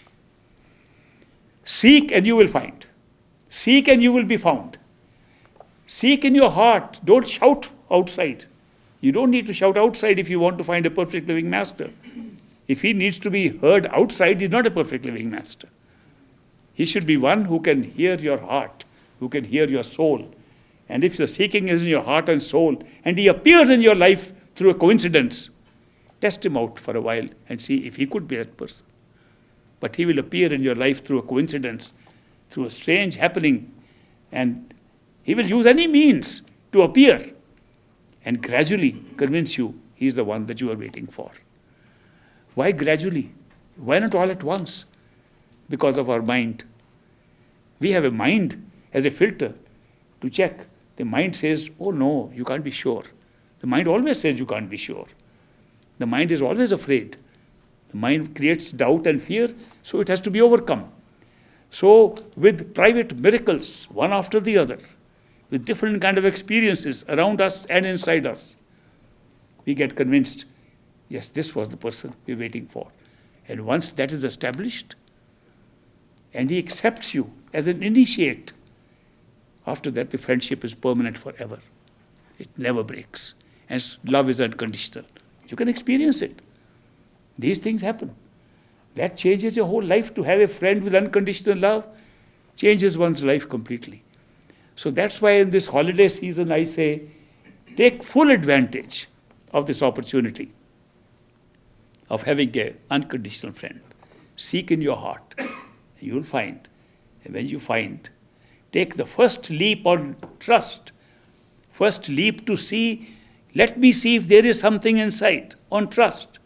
Seek and you will find. Seek and you will be found. Seek in your heart. Don't shout outside. You don't need to shout outside if you want to find a perfect living master. If he needs to be heard outside, he's not a perfect living master. He should be one who can hear your heart, who can hear your soul. And if the seeking is in your heart and soul, and he appears in your life through a coincidence, test him out for a while and see if he could be that person. But he will appear in your life through a coincidence, through a strange happening, and he will use any means to appear and gradually convince you he's the one that you are waiting for. Why gradually? Why not all at once? Because of our mind. We have a mind as a filter to check. The mind says, oh no, you can't be sure. The mind always says you can't be sure. The mind is always afraid. The mind creates doubt and fear, so it has to be overcome. So with private miracles, one after the other, with different kind of experiences around us and inside us, we get convinced, yes, this was the person we're waiting for. And once that is established, and he accepts you as an initiate, after that the friendship is permanent forever. It never breaks. And love is unconditional. You can experience it. These things happen. That changes your whole life. To have a friend with unconditional love changes one's life completely. So that's why in this holiday season I say, take full advantage of this opportunity of having an unconditional friend. Seek in your heart. You will find. And when you find, take the first leap on trust. First leap to see, let me see if there is something inside, on trust.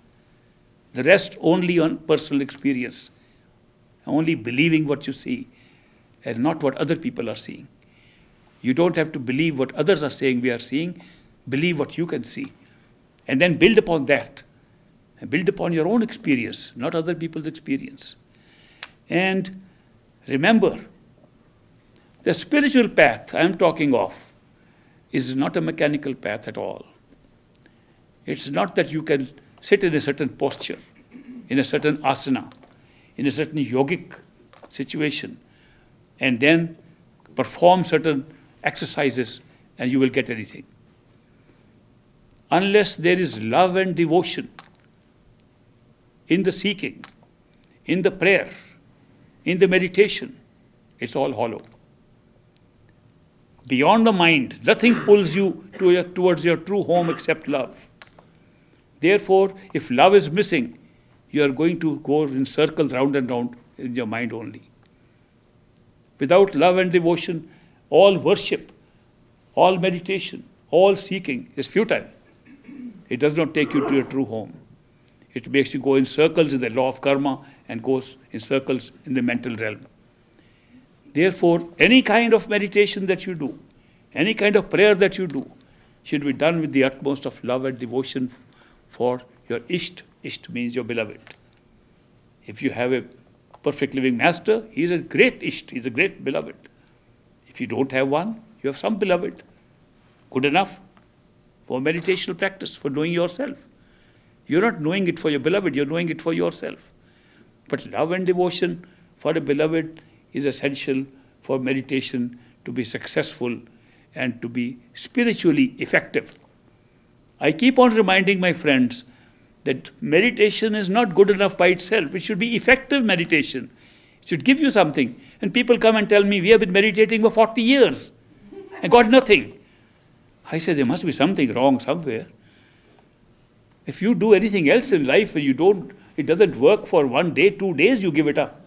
The rest only on personal experience. Only believing what you see and not what other people are seeing. You don't have to believe what others are saying we are seeing. Believe what you can see. And then build upon that. And build upon your own experience, not other people's experience. And remember, the spiritual path I am talking of is not a mechanical path at all. It's not that you can sit in a certain posture, in a certain asana, in a certain yogic situation, and then perform certain exercises and you will get anything. Unless there is love and devotion in the seeking, in the prayer, in the meditation, it's all hollow. Beyond the mind, nothing pulls you towards your true home except love. Therefore, if love is missing, you are going to go in circles round and round in your mind only. Without love and devotion, all worship, all meditation, all seeking is futile. It does not take you to your true home. It makes you go in circles in the law of karma and goes in circles in the mental realm. Therefore, any kind of meditation that you do, any kind of prayer that you do, should be done with the utmost of love and devotion for your Isht. Isht means your beloved. If you have a perfect living master, he is a great Isht, he is a great beloved. If you don't have one, you have some beloved. Good enough for meditational practice, for knowing yourself. You're not knowing it for your beloved, you're knowing it for yourself. But love and devotion for a beloved is essential for meditation to be successful and to be spiritually effective. I keep on reminding my friends that meditation is not good enough by itself. It should be effective meditation. It should give you something. And people come and tell me, we have been meditating for 40 years and got nothing. I say, there must be something wrong somewhere. If you do anything else in life and it doesn't work for 1 day, 2 days, you give it up.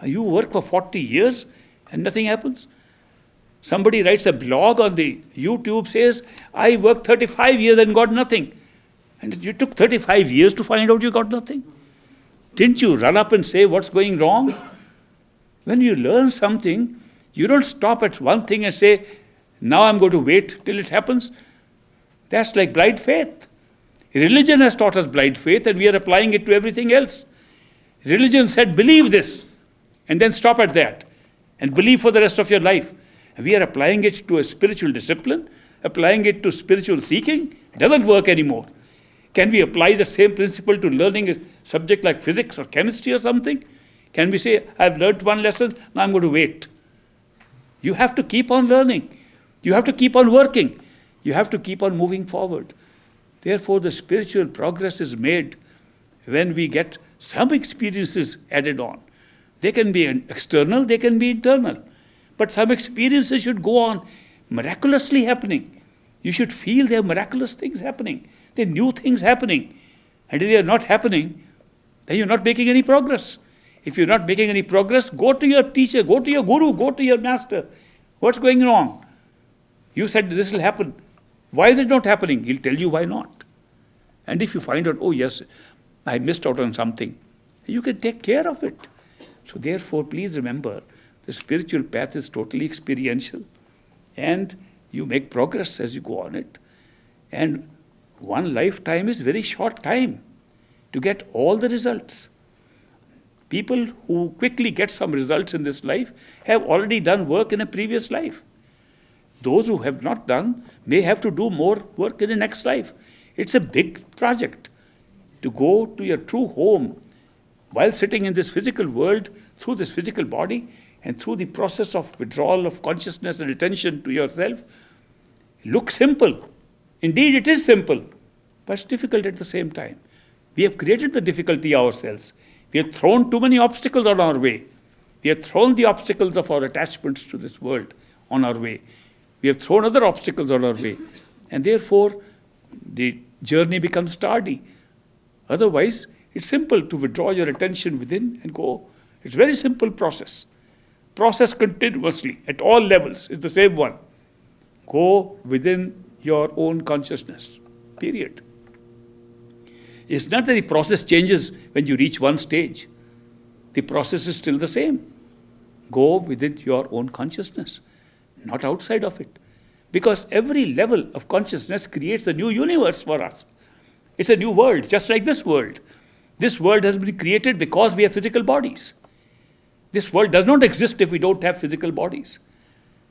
You work for 40 years and nothing happens. Somebody writes a blog on the YouTube, says, I worked 35 years and got nothing. And you took 35 years to find out you got nothing. Didn't you run up and say what's going wrong? When you learn something, you don't stop at one thing and say, now I'm going to wait till it happens. That's like blind faith. Religion has taught us blind faith and we are applying it to everything else. Religion said, believe this, and then stop at that, and believe for the rest of your life. And we are applying it to a spiritual discipline, applying it to spiritual seeking. It doesn't work anymore. Can we apply the same principle to learning a subject like physics or chemistry or something? Can we say, I've learned one lesson, now I'm going to wait? You have to keep on learning. You have to keep on working. You have to keep on moving forward. Therefore, the spiritual progress is made when we get some experiences added on. They can be external, they can be internal. But some experiences should go on miraculously happening. You should feel there are miraculous things happening. There are new things happening. And if they are not happening, then you're not making any progress. If you're not making any progress, go to your teacher, go to your guru, go to your master. What's going wrong? You said this will happen. Why is it not happening? He'll tell you why not. And if you find out, oh yes, I missed out on something, you can take care of it. So therefore, please remember, the spiritual path is totally experiential. And you make progress as you go on it. And one lifetime is very short time to get all the results. People who quickly get some results in this life have already done work in a previous life. Those who have not done may have to do more work in the next life. It's a big project. To go to your true home while sitting in this physical world through this physical body and through the process of withdrawal of consciousness and attention to yourself, looks simple. Indeed, it is simple, but it's difficult at the same time. We have created the difficulty ourselves. We have thrown too many obstacles on our way. We have thrown the obstacles of our attachments to this world on our way. We have thrown other obstacles on our way. And therefore, the journey becomes tardy. Otherwise, it's simple to withdraw your attention within and go. It's a very simple process. Process continuously at all levels is the same one. Go within your own consciousness. Period. It's not that the process changes when you reach one stage. The process is still the same. Go within your own consciousness, not outside of it. Because every level of consciousness creates a new universe for us. It's a new world, just like this world. This world has been created because we have physical bodies. This world does not exist if we don't have physical bodies.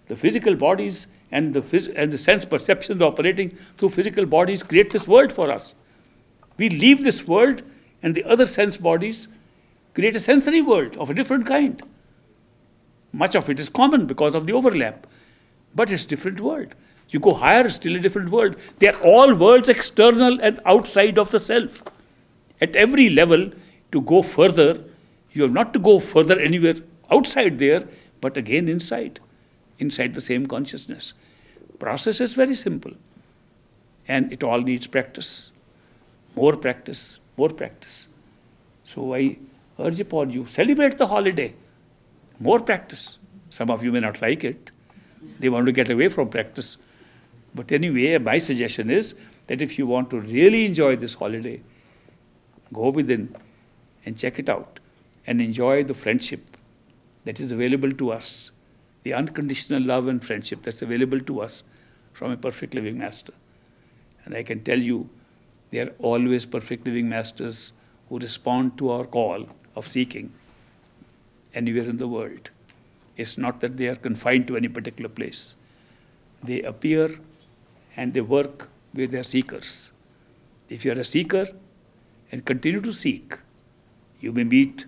The physical bodies and the sense perceptions operating through physical bodies create this world for us. We leave this world and the other sense bodies create a sensory world of a different kind. Much of it is common because of the overlap. But it's a different world. You go higher, it's still a different world. They are all worlds external and outside of the self. At every level, to go further, you have not to go further anywhere outside there, but again inside the same consciousness. Process is very simple. And it all needs practice. More practice, more practice. So I urge upon you, celebrate the holiday. More practice. Some of you may not like it. They want to get away from practice. But anyway, my suggestion is that if you want to really enjoy this holiday, go within and check it out and enjoy the friendship that is available to us, the unconditional love and friendship that's available to us from a perfect living master. And I can tell you, they are always perfect living masters who respond to our call of seeking anywhere in the world. It's not that they are confined to any particular place. They appear and they work with their seekers. If you are a seeker and continue to seek, you may meet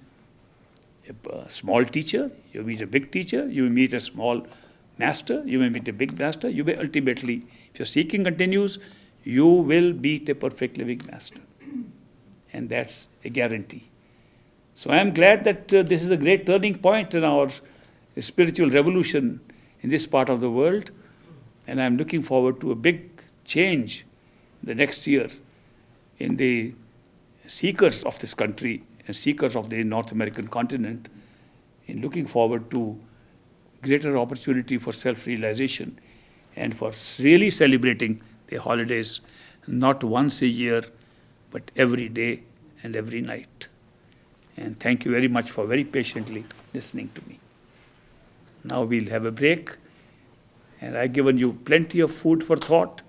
a small teacher, you meet a big teacher, you may meet a small master, you may meet a big master, you may ultimately, if your seeking continues, you will meet a perfect living master. And that's a guarantee. So I am glad that this is a great turning point in our spiritual revolution in this part of the world. And I'm looking forward to a big change the next year in the seekers of this country and seekers of the North American continent, in looking forward to greater opportunity for self-realization and for really celebrating the holidays, not once a year, but every day and every night. And thank you very much for very patiently listening to me. Now we'll have a break, and I've given you plenty of food for thought.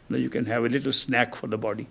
Now you can have a little snack for the body.